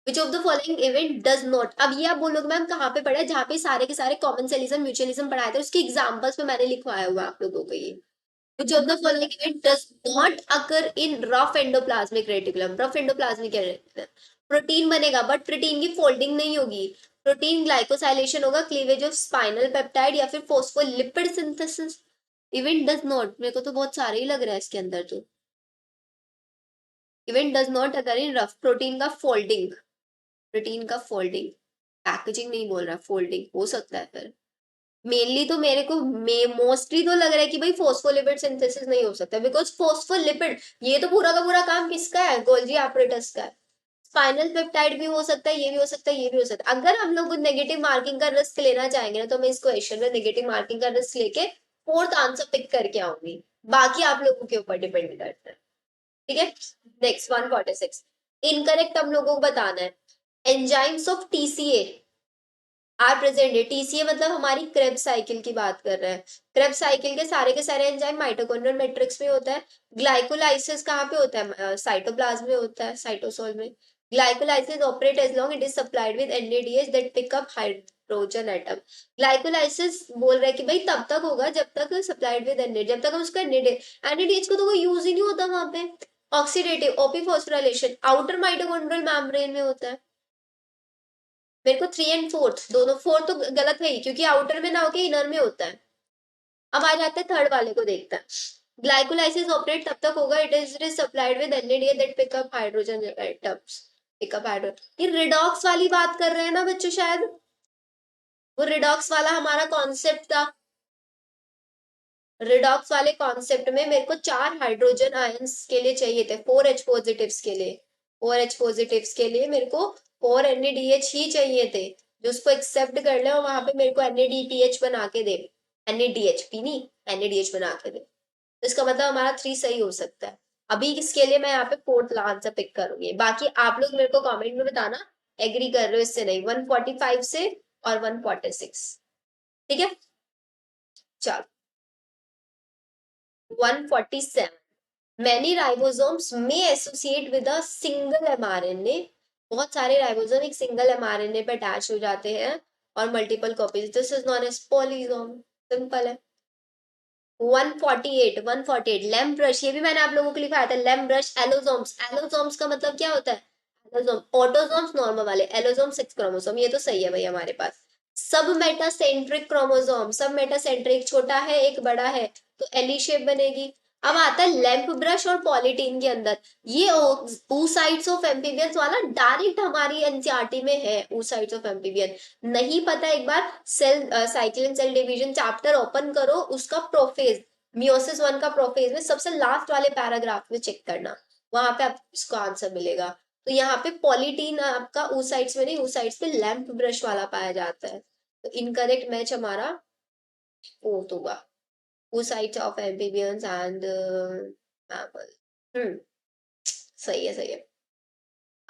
Which of the following event does not, अब ये आप बोलोगे मैम कहाँ पे पढ़ा है, जहाँ पे सारे के सारे कॉमन सेलिज्म म्यूचुअलिज्म पढ़ाए थे उसके एग्जांपल्स में मैंने लिखवाया हुआ आप लोगों को ये। विच of the following event does not occur in rough endoplasmic reticulum, rough endoplasmic reticulum, protein बनेगा बट प्रोटीन की फोल्डिंग नहीं होगी, प्रोटीन ग्लाइकोसाइलेशन होगा, क्लीवेज ऑफ स्पाइनल पेप्टाइड या फिर phospholipid synthesis. Event does not, मेरे को तो बहुत सारे ही लग रहा है इसके अंदर तो। Event does not occur in rough, protein का फोल्डिंग, प्रोटीन का फोल्डिंग, पैकेजिंग नहीं बोल रहा, फोल्डिंग हो सकता है फिर। मेनली तो मेरे को मोस्टली तो लग रहा है कि भाई फोस्फोलिपिड सिंथेसिस नहीं हो सकता, बिकॉज फोस्फोलिपिड ये तो पूरा का पूरा काम किसका है, गोल्जी एपरेटस का है। स्पाइनल पेप्टाइड भी हो सकता है, ये भी हो सकता है, ये भी हो सकता है। अगर हम लोग नेगेटिव मार्किंग का रिस्क लेना चाहेंगे ना तो मैं इस क्वेश्चन में नेगेटिव मार्किंग का रिस्क लेके फोर्थ आंसर पिक करके आऊंगी, बाकी आप लोगों के ऊपर डिपेंड करता है, ठीक है। नेक्स्ट 146, इनकरेक्ट हम लोगों को बताना है। Enzymes of TCA are present है, टीसीए मतलब हमारी क्रेब्स साइकिल की बात कर रहे हैं, क्रेब्स साइकिल के सारे एंजाइम माइटोकॉन्ड्रियल मैट्रिक्स में होता है। ग्लाइकोलाइसिस कहाँ पे होता है, साइटोप्लाज्म में होता है, साइटोसोल में। Glycolysis operate as long it is supplied with NADH that pick up hydrogen atom. Glycolysis बोल रहे हैं कि भाई तब तक होगा जब तक सप्लाइड विद एनएडीएच, जब तक हम उसका एनएडीएच को तो कोई यूज ही नहीं होता वहां पे। Oxidative OP phosphorylation outer mitochondrial membrane में होता है। मेरे को 3 और 4 दोनों, 4 तो गलत है ही क्योंकि आउटर में ना होके इनर में होता है। अब आ जाते हैं थर्ड वाले को देखते हैं। ग्लाइकोलाइसिस ऑपरेट तब तक होगा it is supplied with NADH that pick up hydrogen atoms, pick up hydrogen. ये रिडॉक्स वाली बात कर रहे हैं ना बच्चों शायद, वो रिडॉक्स वाला हमारा कॉन्सेप्ट था। रिडॉक्स वाले कॉन्सेप्ट में मेरे को 4 हाइड्रोजन आयंस के लिए चाहिए थे, 4H पॉजिटिव्स के लिए, 4H पॉजिटिव्स के लिए मेरे को 4 NADH ही चाहिए थे, जो उसको एक्सेप्ट कर ले और वहां पे मेरे को NADPH बना के दे, NADH भी नहीं NADH बना के दे, तो इसका मतलब हमारा 3 सही हो सकता है। अभी इसके लिए मैं यहाँ पे फोर्थ आंसर पिक करूंगी, बाकी आप लोग मेरे को कमेंट में बताना एग्री कर रहे हो इससे नहीं। 145 से और 146, ठीक है। चलो 147, many ribosomes may associate with a single mRNA, बहुत सारे राइबोसोम एक सिंगल mRNA पे अटैच हो जाते हैं और multiple copies, this is known as polysome, simple है। 148, 148 लैम्प ब्रश, ये भी मैंने आप लोगों को लिखाया था, लैम्प ब्रश एलोसोम्स, एलोसोम्स का मतलब क्या होता है, एलोसोम ऑटोसोम्स नॉर्मल वाले, एलोसोम 6 क्रोमोसोम, ये तो सही है भाई हमारे पास। सब मेटासेंट्रिक क्रोमोसोम, सब मेटासेंट्रिक, छोटा है एक बड़ा है तो एली शेप बनेगी। अब आता है लैंप ब्रश और पॉलीटीन के अंदर, ये oocytes ऑफ एम्फीबियंस वाला डायरेक्ट हमारी एनसीईआरटी में है, oocytes ऑफ एम्फीबियन। नहीं पता एक बार cell cycle and cell division chapter open करो, उसका प्रोफेज मियोसिस 1 का प्रोफेज में सबसे लास्ट वाले पैराग्राफ में चेक करना, वहां पे आपको इसका आंसर मिलेगा। तो यहाँ पे पॉलीटीन आपका oocytes में नहीं, oocytes पे लैंप ब्रश वाला पाया जाता है, तो इनकरेक्ट मैच हमारा फोर्थ होगा, oocytes of amphibians and mammals। सही है, सही है।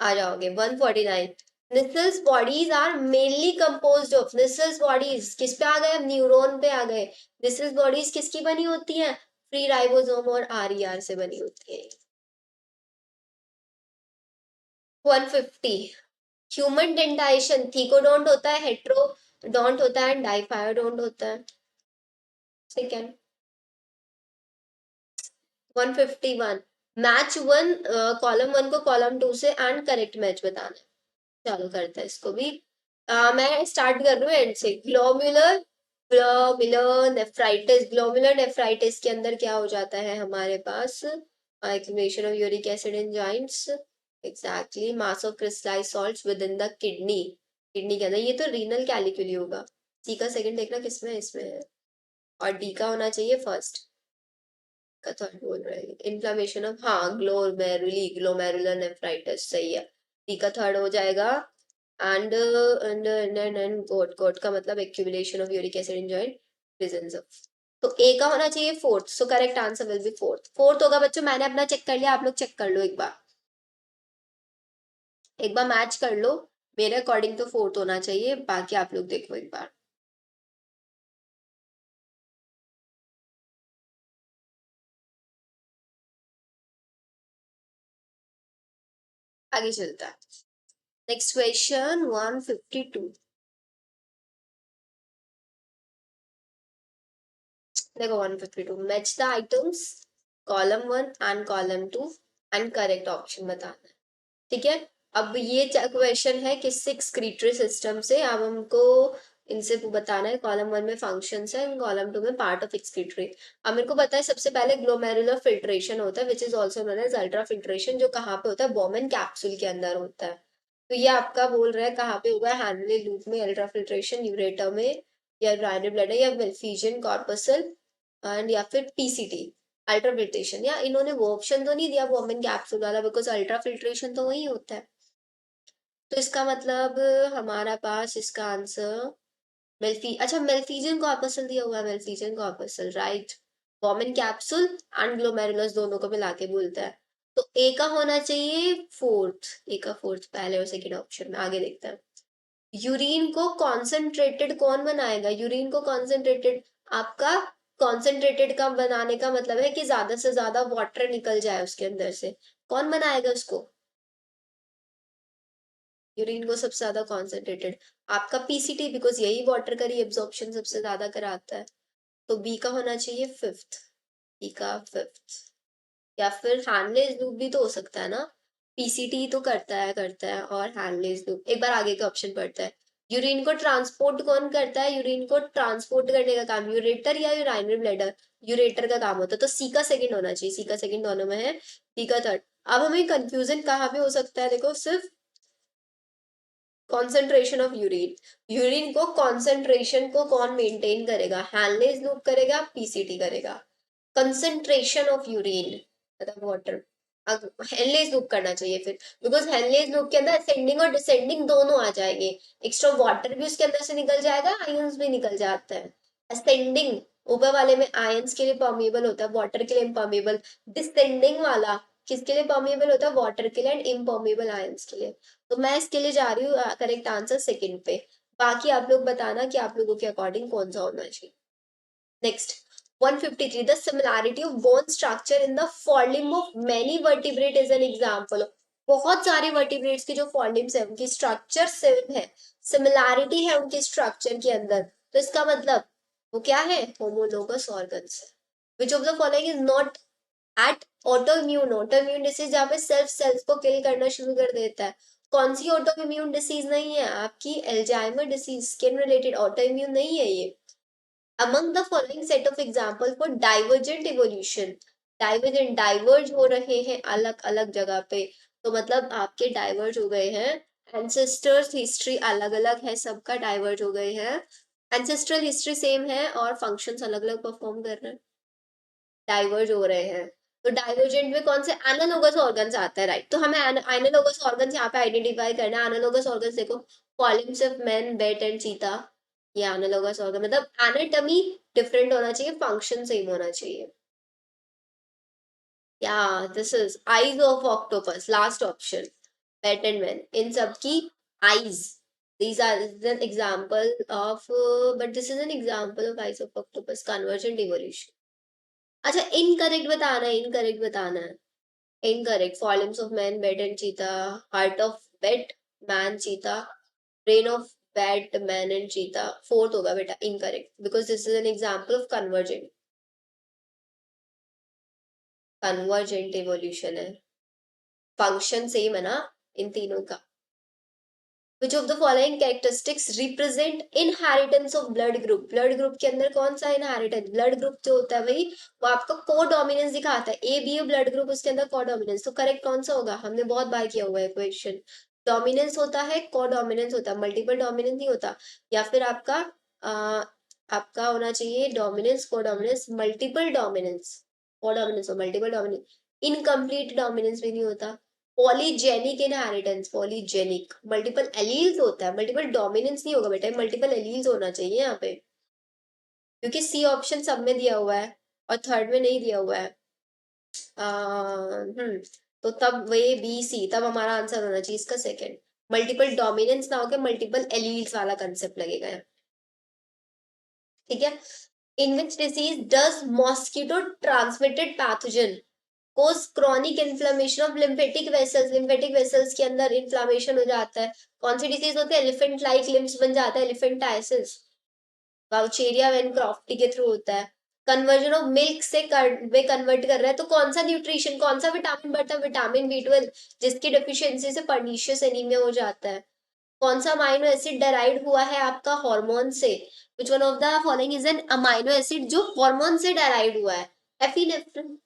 आ जाओगे 149, Nissl's bodies are mainly composed of, Nissl's bodies किस पे आ गए, न्यूरॉन पे आ गए। निसल्स बॉडीज किसकी बनी होती हैं, फ्री राइबोसोम और आरईआर से बनी होती है। 150 ह्यूमन डेंटाइशन थीकोडोंट होता है, हेट्रोडोंट होता है, डाइफायोडोंट होता है। Second 151 match one column one को कॉलम टू से एंड करेक्ट मैच बताना है। चालू करते हैं इसको भी। मैं स्टार्ट कर रही हूँ एंड से। ग्लोम्युलर ग्लोम्युलर नेफ्राइटिस, ग्लोम्युलर नेफ्राइटिस के अंदर क्या हो जाता है हमारे पास? Accumulation of uric acid in joints, exactly mass of crystallise salts within the kidney, kidney के अंदर। ये तो रीनल कैलिक्यूली होगा। सी का सेकंड देखना किसमें है, इसमें है। और डी का होना चाहिए फर्स्ट का, थर्ड बोल रहे हैं इन्फ्लामेशन ऑफ, हाँ ग्लोमेरुली, ग्लोमेरुलर नेफ्राइटिस सही है। डी का थर्ड हो जाएगा। एंड गोट, गोट का मतलब accumulation of uric acid in joint presence of. तो ए का होना चाहिए fourth, so correct answer will be fourth. Fourth होगा बच्चों, मैंने अपना चेक कर लिया, आप लोग चेक कर लो एक बार, एक बार मैच कर लो। मेरे अकॉर्डिंग तो फोर्थ होना चाहिए, बाकी आप लोग देखो एक बार। आगे चलता है। Next question 152। देखो 152, match the items column one and column to and correct option बताना है। ठीक है। अब ये क्वेश्चन है कि सिक्स क्रीटरी सिस्टम से, अब हमको इनसे बताना है। कॉलम वन में फंक्शंस है, कॉलम टू में पार्ट ऑफ एक्सक्रीटरी। अब मेरे को पता है सबसे पहले ग्लोमेरुलर फिल्ट्रेशन होता है, which is also known as ultra filtration, जो कहाँ पे होता है? बोमेन कैप्सूल के अंदर होता है। तो ये आपका बोल रहा है कहाँ पे होगा? हैंनले लूप में अल्ट्रा फिल्ट्रेशन, यूरेटर में, या राइनल ब्लैडर, या मेलफिजियन कॉर्पसल, एंड या फिर पीसीटी अल्ट्रा फिल्ट्रेशन। या इन्होंने वो ऑप्शन तो नहीं दिया वोमेन कैप्सूल वाला, बिकॉज अल्ट्रा फिल्ट्रेशन तो वही होता है। तो इसका मतलब हमारा पास इसका आंसर अच्छा मेल्फिजियन कॉर्पसल दिया हुआ है, Malpighian corpuscle right. Bowman capsule and glomerulus दोनों को मिला के बोलता है। तो ए का होना चाहिए फोर्थ, ए का फोर्थ पहले और सेकेंड ऑप्शन में। आगे देखते हैं। यूरिन को कॉन्सेंट्रेटेड कौन बनाएगा? यूरिन को कॉन्सेंट्रेटेड, आपका कॉन्सेंट्रेटेड का बनाने का मतलब है कि ज्यादा से ज्यादा वाटर निकल जाए उसके अंदर से। कौन बनाएगा उसको? यूरिन को सबसे ज्यादा कॉन्सेंट्रेटेड आपका पीसीटी, बिकॉज यही वाटर का रीअब्जॉर्प्शन सबसे ज्यादा कराता है। तो बी का होना चाहिए फिफ्थ, बी का फिफ्थ। या फिर हैंडलेस लूप भी तो हो सकता है ना, पीसीटी तो करता है और हैंडलेस लूप। एक बार आगे का ऑप्शन पढ़ता है। यूरिन को ट्रांसपोर्ट कौन करता है? यूरिन को ट्रांसपोर्ट करने का काम यूरेटर या यूराइनरी ब्लैडर? यूरेटर का काम होता है। तो सी का सेकंड होना चाहिए, सी का सेकंड दोनों में है, डी का थर्ड। अब हमें कंफ्यूजन कहाँ पे हो सकता है? देखो सिर्फ कॉन्सेंट्रेशन ऑफ यूरिन, यूरिन को कॉन्सेंट्रेशन को कौन मेंटेन करेगा? हैंडलेस लूप करेगा, पीसीटी करेगा? कंसेंट्रेशन ऑफ यूरिन मतलब वाटर, हेनलेस लूप करना चाहिए फिर, बिकॉज हेनलेस लूप के अंदर असेंडिंग और डिसेंडिंग दोनों आ जाएंगे। एक्स्ट्रा वाटर भी उसके अंदर से निकल जाएगा, आयंस भी निकल जाता है। असेंडिंग ऊपर वाले में आयंस के लिए परमेबल होता है, वाटर के लिए इम्पर्मेबल। डिसेंडिंग वाला किसके लिए परमेबल होता है? वाटर के लिए एंड इम्पर्मेबल आयंस के लिए। तो मैं इसके लिए जा रही हूँ करेक्ट आंसर सेकंड पे। बाकी आप लोग बताना कि आप लोगों के अकॉर्डिंग कौन सा होना चाहिए। Next 153, the similarity of bone structure in the forelimb of many vertebrate is an example. बहुत सारे vertebrates के जो forelimbs है उनकी स्ट्रक्चर सेम है, सिमिलैरिटी है उनके स्ट्रक्चर के अंदर। तो इसका मतलब वो क्या है? होमोलोगस ऑर्गन्स है। विच of the following is not at autoimmune, autoimmune disease जहाँ पे सेल्फ सेल्स को किल करना शुरू कर देता है। कौन सी ऑटोइम्यून डिसीज नहीं है? आपकी Alzheimer disease, skin related, autoimmune नहीं है ये। among the following set of example for divergent evolution, divergent diverge हो रहे हैं अलग अलग जगह पे, तो मतलब आपके डाइवर्ज हो गए हैं। एंसेस्टर्स हिस्ट्री अलग अलग है, सबका डाइवर्ज हो गए हैं। एंसेस्ट्रल हिस्ट्री सेम है और फंक्शंस अलग अलग परफॉर्म कर रहे हैं, डाइवर्ज हो रहे हैं। तो डाइवर्जेंट में कौन से एनालोगस ऑर्गन्स आता है? राइट। तो हमें एनालोगस ऑर्गन्स यहाँ पे आइडेंटिफाई करना है। एनालोगस ऑर्गन्स देखो, forelimbs of man, bat and cheetah, ये एनालोगस ऑर्गन, मतलब एनाटॉमी डिफरेंट होना चाहिए, फंक्शन सेम होना चाहिए। या this is eyes of octopus, last option, bat and man, इन सब की eyes, these are an example of but this is an example of eyes of octopus convergent evolution. अच्छा, incorrect बताना है, इनकरेक्ट बताना है। Incorrect, forelimbs of man, bat and cheetah, heart of bat man cheetah, brain of bat man and cheetah, fourth होगा बेटा incorrect, because this is an example of convergent evolution है, function same है ना इन तीनों का। Which of the following characteristics represent inheritance of blood group? Blood group के अंदर कौन सा इनहेरिटेंस, ब्लड ग्रुप जो होता है वही वो आपका को डोमिनेंस दिखाता है, ए बी ब्लड ग्रुप उसके अंदर को डोमिनेंस, तो करेक्ट कौन सा होगा, हमने बहुत बार किया हुआ है क्वेश्चन। डोमिनेंस होता है, को डोमिनेंस होता है, मल्टीपल डोमिनेंस नहीं होता। या फिर आ, आपका होना चाहिए डोमिनेंस, को डोमिनेंस, मल्टीपल डोमिनेंस, को डोमिनेंस और मल्टीपल डोमिनेंस, इनकम्प्लीट डोमिनेंस भी नहीं होता। Polygenic inheritance, polygenic multiple alleles होता है, मल्टीपल डोमिनेंस नहीं होगा बेटा, मल्टीपल एलील्स होना चाहिए यहाँ पे, क्योंकि सी ऑप्शन सब में दिया हुआ है और थर्ड में नहीं दिया हुआ है। तो तब वे बी सी, तब हमारा आंसर होना चाहिए इसका सेकंड, मल्टीपल डोमिनेंस ना होकर मल्टीपल एलील्स वाला कंसेप्ट लगेगा यहाँ। ठीक है, in which disease does mosquito transmitted pathogen cause chronic inflammation of lymphatic vessels, lymphatic vessels के अंदर इन्फ्लामेशन हो जाता है, कौन सी डिजीज होती है, एलिफेंट लाइक लिम्स बन जाता है, एलिफेंटाइसिस, वाउचेरिया वेन क्रॉफ्टी के थ्रू होता है, कन्वर्जन ऑफ मिल्क से वे कन्वर्ट कर रहा है, तो कौन सा न्यूट्रिशन, कौन सा विटामिन बढ़ता है, विटामिन B12, जिसकी डेफिशिएंसी से पर्निशियस एनीमिया हो जाता है, कौन सा अमाइनो एसिड डेराइव हुआ है आपका हार्मोन से, which one of the following is an amino acid जो हार्मोन से डेराइव हुआ है, एफिनेफ्रिन,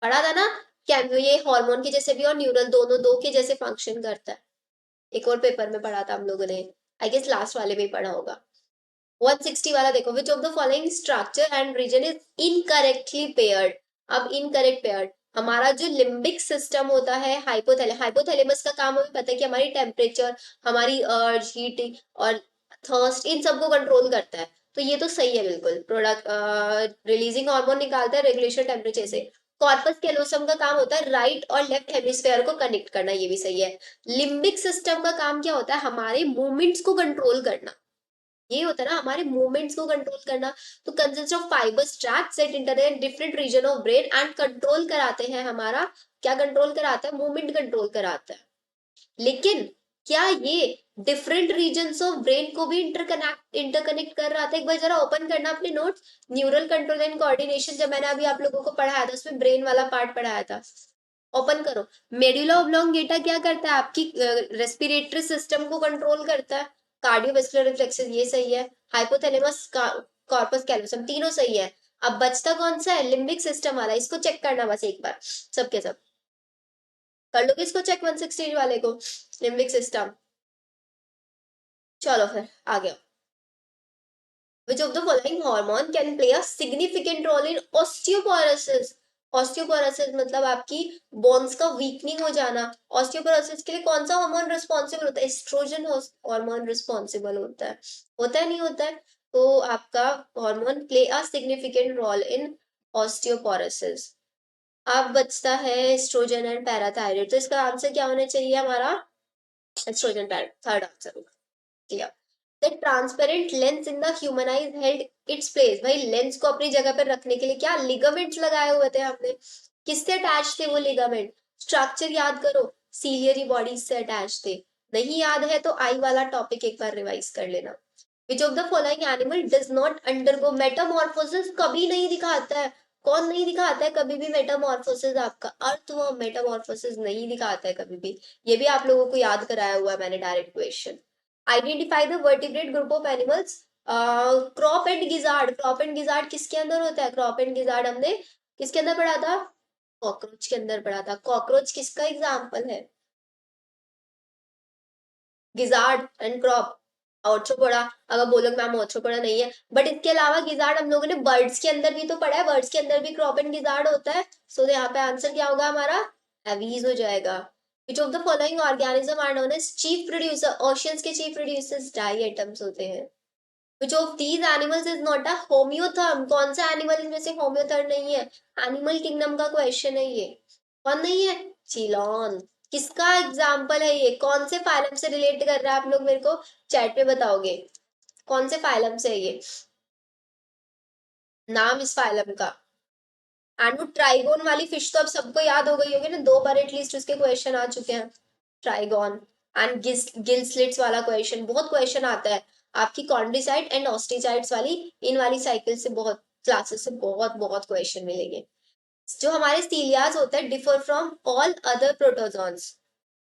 पढ़ा था ना, क्या ये हार्मोन के जैसे भी और न्यूरल दोनों दो के जैसे फंक्शन करता है, एक और पेपर में पढ़ा था हम लोगों ने, आई गेस लास्ट वाले में ही पढ़ा होगा। 160 वाला देखो, which of the following structure and region is incorrectly paired. अब इनकरेक्ट पेयर्ड, हमारा जो लिम्बिक सिस्टम होता है, हाइपोथैलेमस का काम हमें पता है कि हमारी टेम्परेचर, हमारी अर्ज, हीटिंग और थर्स्ट, इन सबको कंट्रोल करता है, तो ये तो सही है बिल्कुल, प्रोडक्ट रिलीजिंग हार्मोन निकालता है रेगुलेशन टेम्परेचर से। कॉर्पस कैलोसम का काम होता है राइट और लेफ्ट हेमिस्फेयर को कनेक्ट करना, ये भी सही है। लिम्बिक सिस्टम का काम क्या होता है, हमारे मूवमेंट्स को कंट्रोल करना, ये होता है ना हमारे मूवमेंट्स को कंट्रोल करना, तो consist of fibres tract set inter different region of brain and control कराते हैं हमारा, क्या कंट्रोल कराता है, मूवमेंट कंट्रोल कराता है। लेकिन क्या ये डिफरेंट रीजन्स ऑफ ब्रेन को भी इंटरकनेक्ट कर रहा था, एक बार जरा ओपन करना अपने notes, neural control and coordination जब मैंने अभी आप लोगों को पढ़ाया था उसमें ब्रेन वाला पार्ट पढ़ाया था, ओपन करो। मेडुला ऑब्लोंगेटा क्या करता है, आपकी रेस्पिरेटरी सिस्टम को कंट्रोल करता है, कार्डियोवास्कुलर रिफ्लेक्सेस ये सही है, हाइपोथैलेमस, कॉर्पस कैलोसम तीनों सही है। अब बचता कौन सा है, लिम्बिक सिस्टम वाला, इसको चेक करना बस एक बार, सबके सब कर लो इसको चेक 160 वाले को, लिम्बिक सिस्टम। चलो फिर आ गया, which of the following hormone can play a significant role in osteoporosis? Osteoporosis मतलब आपकी बोन्स का वीकनिंग हो जाना, ऑस्टियोपोरोसिस के लिए कौन सा हार्मोन रिस्पॉन्सिबल होता है, एस्ट्रोजन हार्मोन रिस्पॉन्सिबल होता है नहीं होता है, तो आपका hormone play a significant role in osteoporosis. अब बचता है एस्ट्रोजन एंड पैराथायराइड, तो इसका आंसर क्या होना चाहिए हमारा, एस्ट्रोजन, थर्ड आंसर होगा, clear. The transparent lens in the human eye held its place, भाई लेंस को अपनी जगह पर रखने के लिए क्या लिगामेंट्स लगाए हुए थे हमने, किससे अटैच थे वो लिगामेंट, स्ट्रक्चर याद करो, सीलियरी बॉडीज से अटैच थे, नहीं याद है तो आई वाला टॉपिक एक बार रिवाइज कर लेना। विच of the following animal does not undergo Metamorphosis, कभी नहीं दिखाता है, कौन नहीं दिखाता है कभी भी मेटामॉर्फोसिस, आपका अर्थवर्म मेटामॉर्फोसिस नहीं दिखाता है कभी भी, ये भी आप लोगों को याद कराया हुआ है मैंने direct question. Identify the vertebrate group of animals, crop and gizzard, crop and gizzard किसके अंदर होता है, क्रॉप एंड गिजार्ड हमने किसके अंदर पढ़ा था, कॉकरोच के अंदर पढ़ा था, कॉकरोच किसका एग्जाम्पल है, गिजार्ड एंड क्रॉप, ऑर्थ्रोपोडा, अगर बोलोगे मैम ऑर्थ्रोपोडा नहीं है, बट इसके अलावा गिजार्ड हम लोगों ने बर्ड्स के अंदर भी तो पढ़ा है, बर्ड्स के अंदर भी क्रॉप एंड गिजार्ड होता है, सो यहाँ पे आंसर क्या होगा हमारा, एवीज हो जाएगा। Which of the following organism are known as chief producer, oceans के चीफ प्रोड्यूसर्स डाई एटम्स होते हैं। Which of these animals is not a homeotherm, कौन सा एनिमल इनमें से होम्योथर्म नहीं है, एनिमल किंगडम का क्वेश्चन है ये, कौन नहीं है, चिलॉन, किसका एग्जाम्पल है ये, कौन से फाइलम से रिलेट कर रहा है, आप लोग मेरे को चैट पे बताओगे कौन से फाइलम से है ये, नाम इस फाइलम का, एंड वो ट्राइगोन वाली फिश तो अब सबको याद हो गई होगी ना, 2 बार एटलीस्ट उसके क्वेश्चन आ चुके हैं। ट्राइगोन एंड गिल स्लिट्स वाला क्वेश्चन, बहुत क्वेश्चन आता है आपकी कॉन्ड्रिसाइट एंड ऑस्टिचाइड्स वाली, इन वाली साइकिल से बहुत, क्लासेस से बहुत बहुत क्वेश्चन मिलेंगे। जो हमारे सीलियाज होते हैं differ from all other protozoans,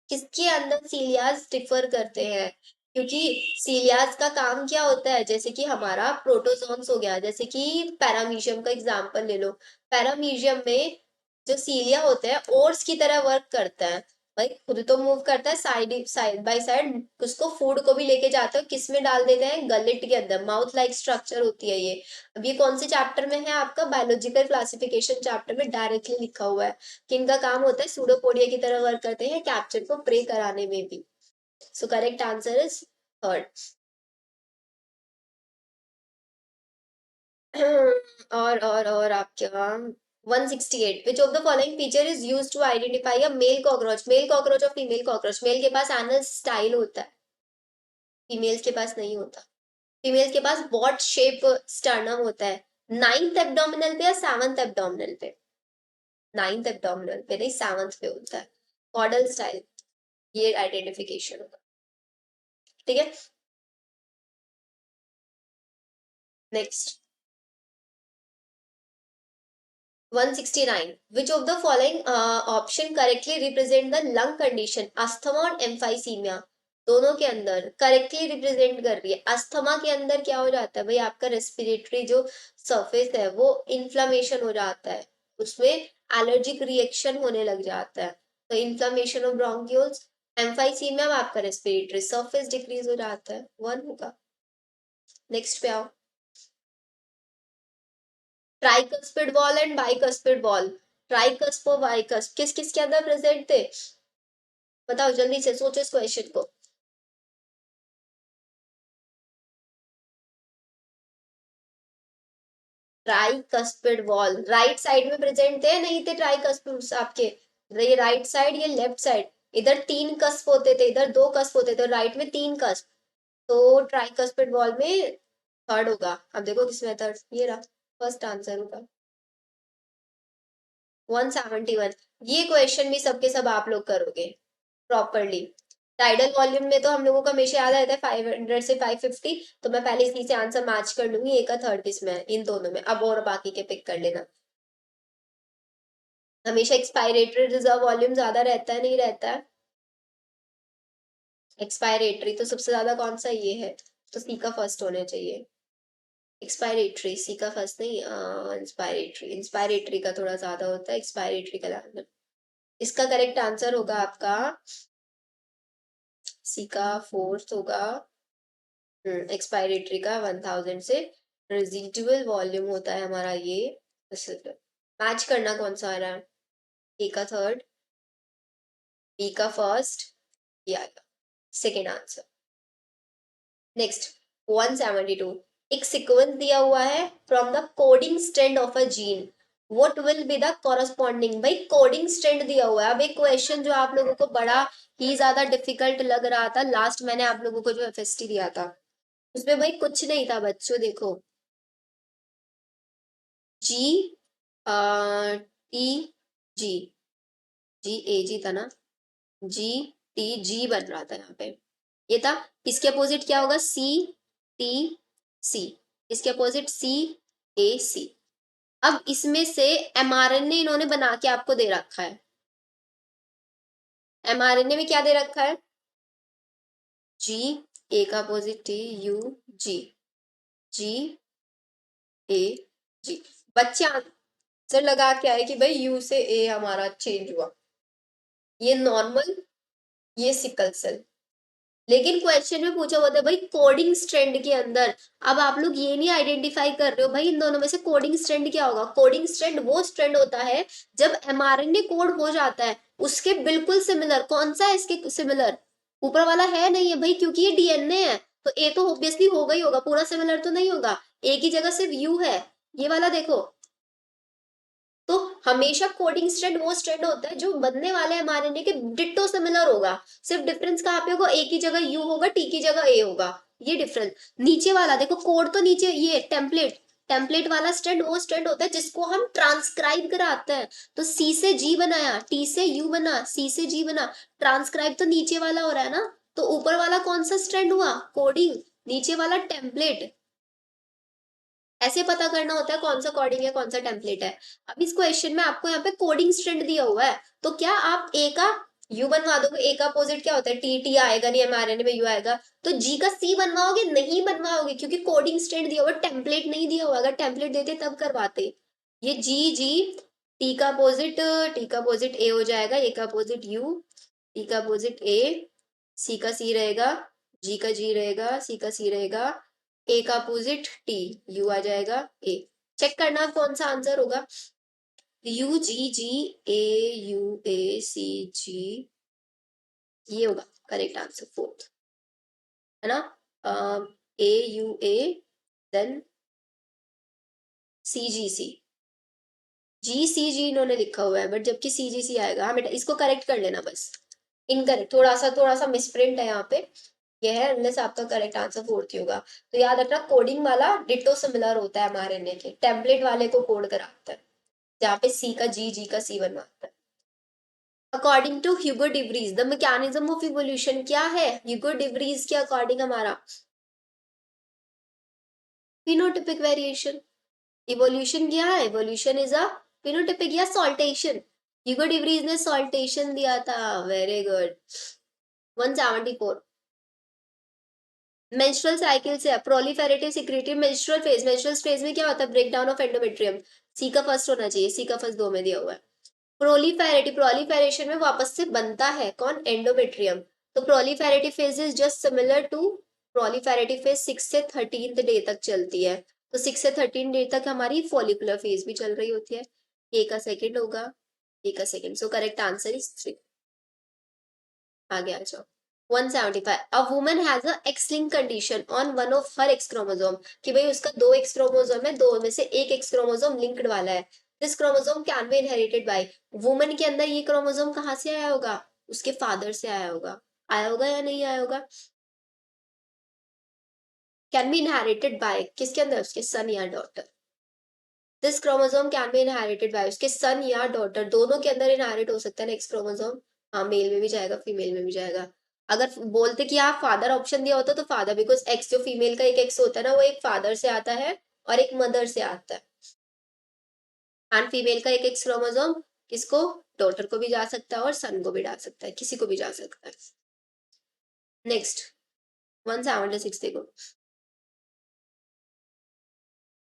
किसके अंदर सीलियाज डिफर करते हैं, क्योंकि सीलियाज का काम क्या होता है, जैसे कि हमारा प्रोटोजोन्स हो गया, जैसे कि पैरामीशियम का एग्जांपल ले लो। पैरामीशियम में जो सीलिया होते हैं ओट्स की तरह वर्क करता है, भाई खुद तो मूव करता है, साइड बाय साइड उसको फूड को भी लेके जाते हैं, किस में डाल देते हैं, गलेट के अंदर, माउथ लाइक स्ट्रक्चर होती है ये। अब ये कौन से चैप्टर में है, आपका बायोलॉजिकल क्लासिफिकेशन चैप्टर में डायरेक्टली लिखा हुआ है कि इनका काम होता है सूडोपोडिया की तरह वर्क करते हैं, कैप्चर को प्रे कराने में भी। So correct answer is third. और आपका 168, which of the following feature is use to identify a male cockroach, male cockroach और फीमेल कॉकरोच, मेल के पास एनल स्टाइल होता है, फीमेल्स के पास नहीं होता। फीमेल्स के पास बॉट शेप स्टर्नम होता है, 9th एब्डोमिनल पे या 7th एब्डोमिनल पे, 9th एब्डोमिनल पे नहीं 7th पे होता है, कॉर्डल स्टाइल, ये आइडेंटिफिकेशन होगा। ठीक है, next 169, which of the following option correctly represent the lung condition, asthma और एम्फाइसीमिया, दोनों के अंदर करेक्टली रिप्रेजेंट कर रही है। अस्थमा के अंदर क्या हो जाता है भाई, आपका रेस्पिरेटरी जो सरफेस है वो इन्फ्लामेशन हो जाता है, उसमें एलर्जिक रिएक्शन होने लग जाता है, तो इन्फ्लामेशन ऑफ ब्रोंक्यूल्स। एम्फाइसीमिया में आपका रेस्पिरेटरी सरफेस डिक्रीज हो जाता है, वन होगा। नेक्स्ट पे आओ, tricuspid valve and bicuspid valve, tricuspid और बाइकस्प किस किस के अंदर प्रेजेंट थे, बताओ जल्दी से, सोचो इस क्वेश्चन को। ट्राइकस्पिड बॉल राइट साइड में प्रेजेंट थे, नहीं थे ट्राइकस्पिड आपके, ये राइट साइड ये लेफ्ट साइड, इधर 3 कस्प होते थे, इधर 2 कस्प होते थे, राइट में 3 कस्प, तो ट्राइकस्पिड बॉल में थर्ड होगा। अब देखो किसमें थर्ड, ये रहा फर्स्ट आंसर होगा। 171, ये क्वेश्चन भी सबके सब आप लोग करोगे प्रॉपरली। टाइडल वॉल्यूम में तो हम लोगों को हमेशा याद रहता है 500 से 550, तो मैं पहले इसी से आंसर मैच कर लूंगी, एक का थर्ड किसमें है, इन दोनों में, अब और बाकी के पिक कर लेना। हमेशा एक्सपायरेटरी रिजर्व वॉल्यूम ज्यादा रहता है, नहीं रहता है, एक्सपायरेटरी तो सबसे ज्यादा कौन सा ये है, तो सी का फर्स्ट होना चाहिए, एक्सपायरेटरी सी का फर्स्ट नहीं, इंस्पायरेटरी, इंस्पायरेटरी का थोड़ा ज्यादा होता है, एक्सपायरेटरी का ज्यादा। इसका करेक्ट आंसर होगा आपका सी का फोर्थ होगा, एक्सपायरेटरी का 1000 से, रेजिडुअल वॉल्यूम होता है हमारा ये। मैच करना कौन सा आ रहा है, ए का थर्ड, बी का फर्स्ट, ये आएगा सेकेंड आंसर। नेक्स्ट 172, एक सीक्वेंस दिया हुआ है from the coding strand of a gene, what will be the corresponding, भाई कोडिंग स्ट्रैंड दिया हुआ है। अब एक क्वेश्चन जो आप लोगों को बड़ा ही ज्यादा डिफिकल्ट लग रहा था, लास्ट मैंने आप लोगों को जो एफएसटी दिया था उसमें भाई कुछ नहीं था बच्चों, देखो जी टी जी, जी ए जी था ना, जी टी जी बन रहा था यहाँ पे, ये था। इसके अपोजिट क्या होगा, सी टी सी, इसके अपोजिट सी ए सी। अब इसमें से एमआरएनए इन्होंने बना के आपको दे रखा है, एमआरएनए में क्या दे रखा है, जी, ए का अपोजिट टी, यू जी, जी ए जी। बच्चे आंसर लगा के आए कि भाई यू से ए हमारा चेंज हुआ, ये नॉर्मल, ये सिकल सेल। लेकिन क्वेश्चन में पूछा हुआ था भाई कोडिंग स्ट्रैंड के अंदर, अब आप लोग ये नहीं आइडेंटिफाई कर रहे हो भाई इन दोनों में से कोडिंग स्ट्रैंड क्या होगा। कोडिंग स्ट्रैंड वो स्ट्रैंड होता है जब एमआरएनए कोड हो जाता है उसके बिल्कुल सिमिलर, कौन सा है इसके सिमिलर, ऊपर वाला है नहीं है भाई, क्योंकि ये डीएनए है, तो ए तो ऑब्वियसली होगा ही होगा, पूरा सिमिलर तो नहीं होगा, ए की जगह सिर्फ यू है, ये वाला देखो। तो हमेशा कोडिंग स्ट्रैंड वो स्ट्रैंड होता है जो बनने वाले एमआरएनए के डिट्टो सिमिलर होगा, सिर्फ डिफरेंस कहाँ पे होगा, ए की जगह यू होगा, टी की जगह ए होगा, ये डिफरेंस। नीचे वाला देखो कोड तो नीचे ये टेम्पलेट, टेम्पलेट वाला स्ट्रैंड वो स्ट्रैंड होता है जिसको हम ट्रांसक्राइब कराते हैं। तो सी से जी बनाया, टी से यू बना, सी से जी बना, ट्रांसक्राइब तो नीचे वाला हो रहा है ना। तो ऊपर वाला कौन सा स्ट्रैंड हुआ, कोडिंग, नीचे वाला टेम्पलेट। ऐसे पता करना होता है कौन सा कोडिंग है कौन सा टेम्पलेट है। अब इस क्वेश्चन में आपको यहाँ पे कोडिंग स्ट्रैंड दिया हुआ है, तो क्या आप ए का यू बनवा दोगे? ए का अपोजिट क्या होता है, टी, टी आएगा नहीं, mRNA में यू आएगा। तो जी का सी बनवाओगे? नहीं बनवाओगे, क्योंकि कोडिंग स्ट्रैंड दिया हुआ, टेम्पलेट नहीं दिया हुआ। अगर टेम्पलेट देते तब करवाते। ये जी जी, टी का अपोजिट, टी का अपोजिट ए हो जाएगा, ए का अपोजिट यू, टी का अपोजिट ए, सी का सी रहेगा, जी का जी रहेगा, सी का सी रहेगा, ए का अपोजिट टी, यू आ जाएगा ए। चेक करना कौन सा आंसर होगा। You ji ji, A U A सी जी, ये होगा करेक्ट आंसर फोर्थ, है ना। ए यू ए, देन सी जी सी, जी सी जी इन्होंने लिखा हुआ है बट जबकि सी जी सी आएगा। हाँ बेटा इसको करेक्ट कर लेना बस, इनकरेक्ट, थोड़ा सा मिसप्रिंट है यहाँ पे, यह है अनलेस आपका करेक्ट आंसर फोर्थ ही होगा। तो याद रखना कोडिंग वाला डिट्टो सिमिलर होता है mRNA के, टेम्पलेट वाले को कोड कराता है, जहाँ पे सी का जी, जी का सी बनवाता है। According to Hugo de Vries the mechanism of evolution क्या है, ह्यूगो डिवरीज के अकॉर्डिंग हमारा फिनोटिपिक वेरिएशन। इवोल्यूशन क्या है, इवोल्यूशन इज अ फिनोटिपिक या सॉल्टेशन। ह्यूगो डिवरीज ने सॉल्टेशन दिया था, वेरी गुड। 174, मेंस्ट्रुअल साइकिल से proliferative secretive menstrual phase, menstrual phase में क्या होता है, ब्रेक डाउन ऑफ एंडोमेट्रियम। सी का फर्स्ट होना चाहिए, सी का फर्स्ट दो में दिया हुआ है। प्रोलिफेरेटिव, प्रोलिफेरेशन में वापस से बनता है कौन, एंडोमेट्रियम। तो proliferative phase is just similar to, proliferative phase 6 से 13th डे तक चलती है। तो 6 से 13 डे तक हमारी फॉलिकुलर फेज भी चल रही होती है। ए का सेकंड होगा, ए का second, so correct answer is 3। आगे आ जाओ। 175, a woman has a x link condition on one of her x chromosome, कि भाई उसका दो एक्स क्रोमोसोम है, दो में से एक एक्स क्रोमोसोम लिंक्ड वाला है। This chromosome can be inherited by, woman के अंदर ये क्रोमोसोम कहाँ से आया होगा, उसके फादर से आया होगा। आया होगा या नहीं आया होगा, कैन बी इनहेरिटेड बाय किसके अंदर, उसके सन या daughter. This chromosome can be inherited by, उसके सन या डॉटर दोनों के अंदर इनहेरिट हो सकता है नेक्स्ट क्रोमोसोम। हाँ मेल में भी जाएगा फीमेल में भी जाएगा। अगर बोलते कि आप फादर ऑप्शन दिया होता तो फादर, बिकॉज एक्स जो फीमेल का एक एक्स होता है ना वो एक फादर से आता है और एक मदर से आता है। एंड फीमेल का एक एक्स क्रोमोसोम किसको, डॉटर को भी जा सकता है और सन को भी डाल सकता है, किसी को भी जा सकता है। नेक्स्ट 176 देखो,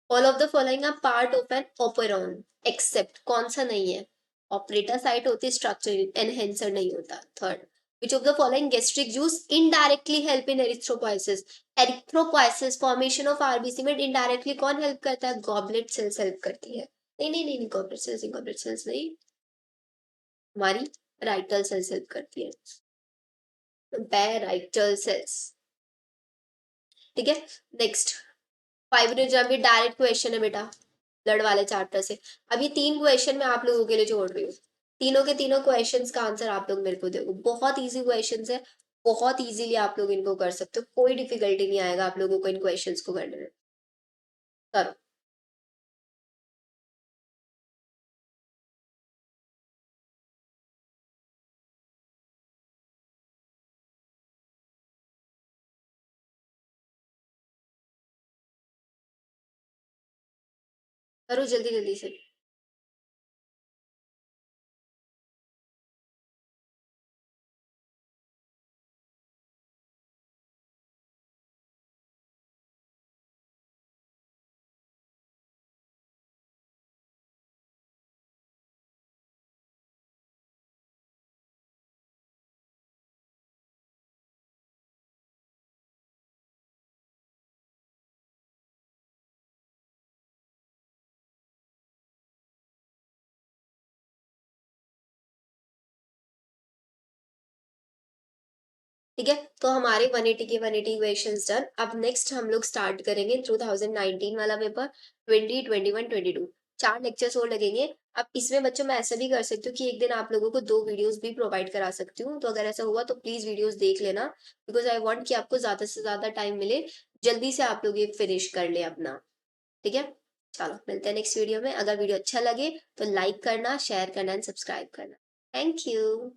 all of the following are part of an operon except, कौन सा नहीं है, ऑपरेटर साइट होती है, स्ट्रक्चर एनहेंसर नहीं होता। Third, which of the following gastric juice indirectly help in erythropoiesis, erythropoiesis formation of RBC में indirectly कौन हेल्प करता है, गॉबलेट सेल्स हेल्प करती है। नहीं नहीं नहीं, गॉबलेट सेल्स नहीं, गॉबलेट सेल्स नहीं, हमारी राइटल सेल्स हेल्प करती है, पैराइटल सेल्स। ठीक है, नेक्स्ट फाइब्रोजम भी डायरेक्ट क्वेश्चन है बेटा, ब्लड वाले चैप्टर से। अभी 3 क्वेश्चन मैं आप लोगों के लिए जोड़ रही हूँ, तीनों के तीनों क्वेश्चंस का आंसर आप लोग मेरे को देखो, बहुत इजी क्वेश्चंस है, बहुत इजीली आप लोग इनको कर सकते हो, कोई डिफिकल्टी नहीं आएगा आप लोगों को इन क्वेश्चंस को करने में। करो, करो जल्दी जल्दी से। ठीक है, तो हमारे 180 के 180 क्वेश्चंस डन। अब नेक्स्ट हम लोग स्टार्ट करेंगे 2019 वाला पेपर, 20, 21, 22, 4 लेक्चर्स और लगेंगे। अब इसमें बच्चों मैं ऐसा भी कर सकती हूँ कि एक दिन आप लोगों को 2 वीडियोस भी प्रोवाइड करा सकती हूँ, तो अगर ऐसा हुआ तो प्लीज वीडियोस देख लेना, बिकॉज आई वांट कि आपको ज्यादा से ज्यादा टाइम मिले, जल्दी से आप लोग ये फिनिश कर ले अपना। ठीक है, चलो मिलते हैं नेक्स्ट वीडियो में। अगर वीडियो अच्छा लगे तो लाइक करना, शेयर करना एंड सब्सक्राइब करना। Thank you.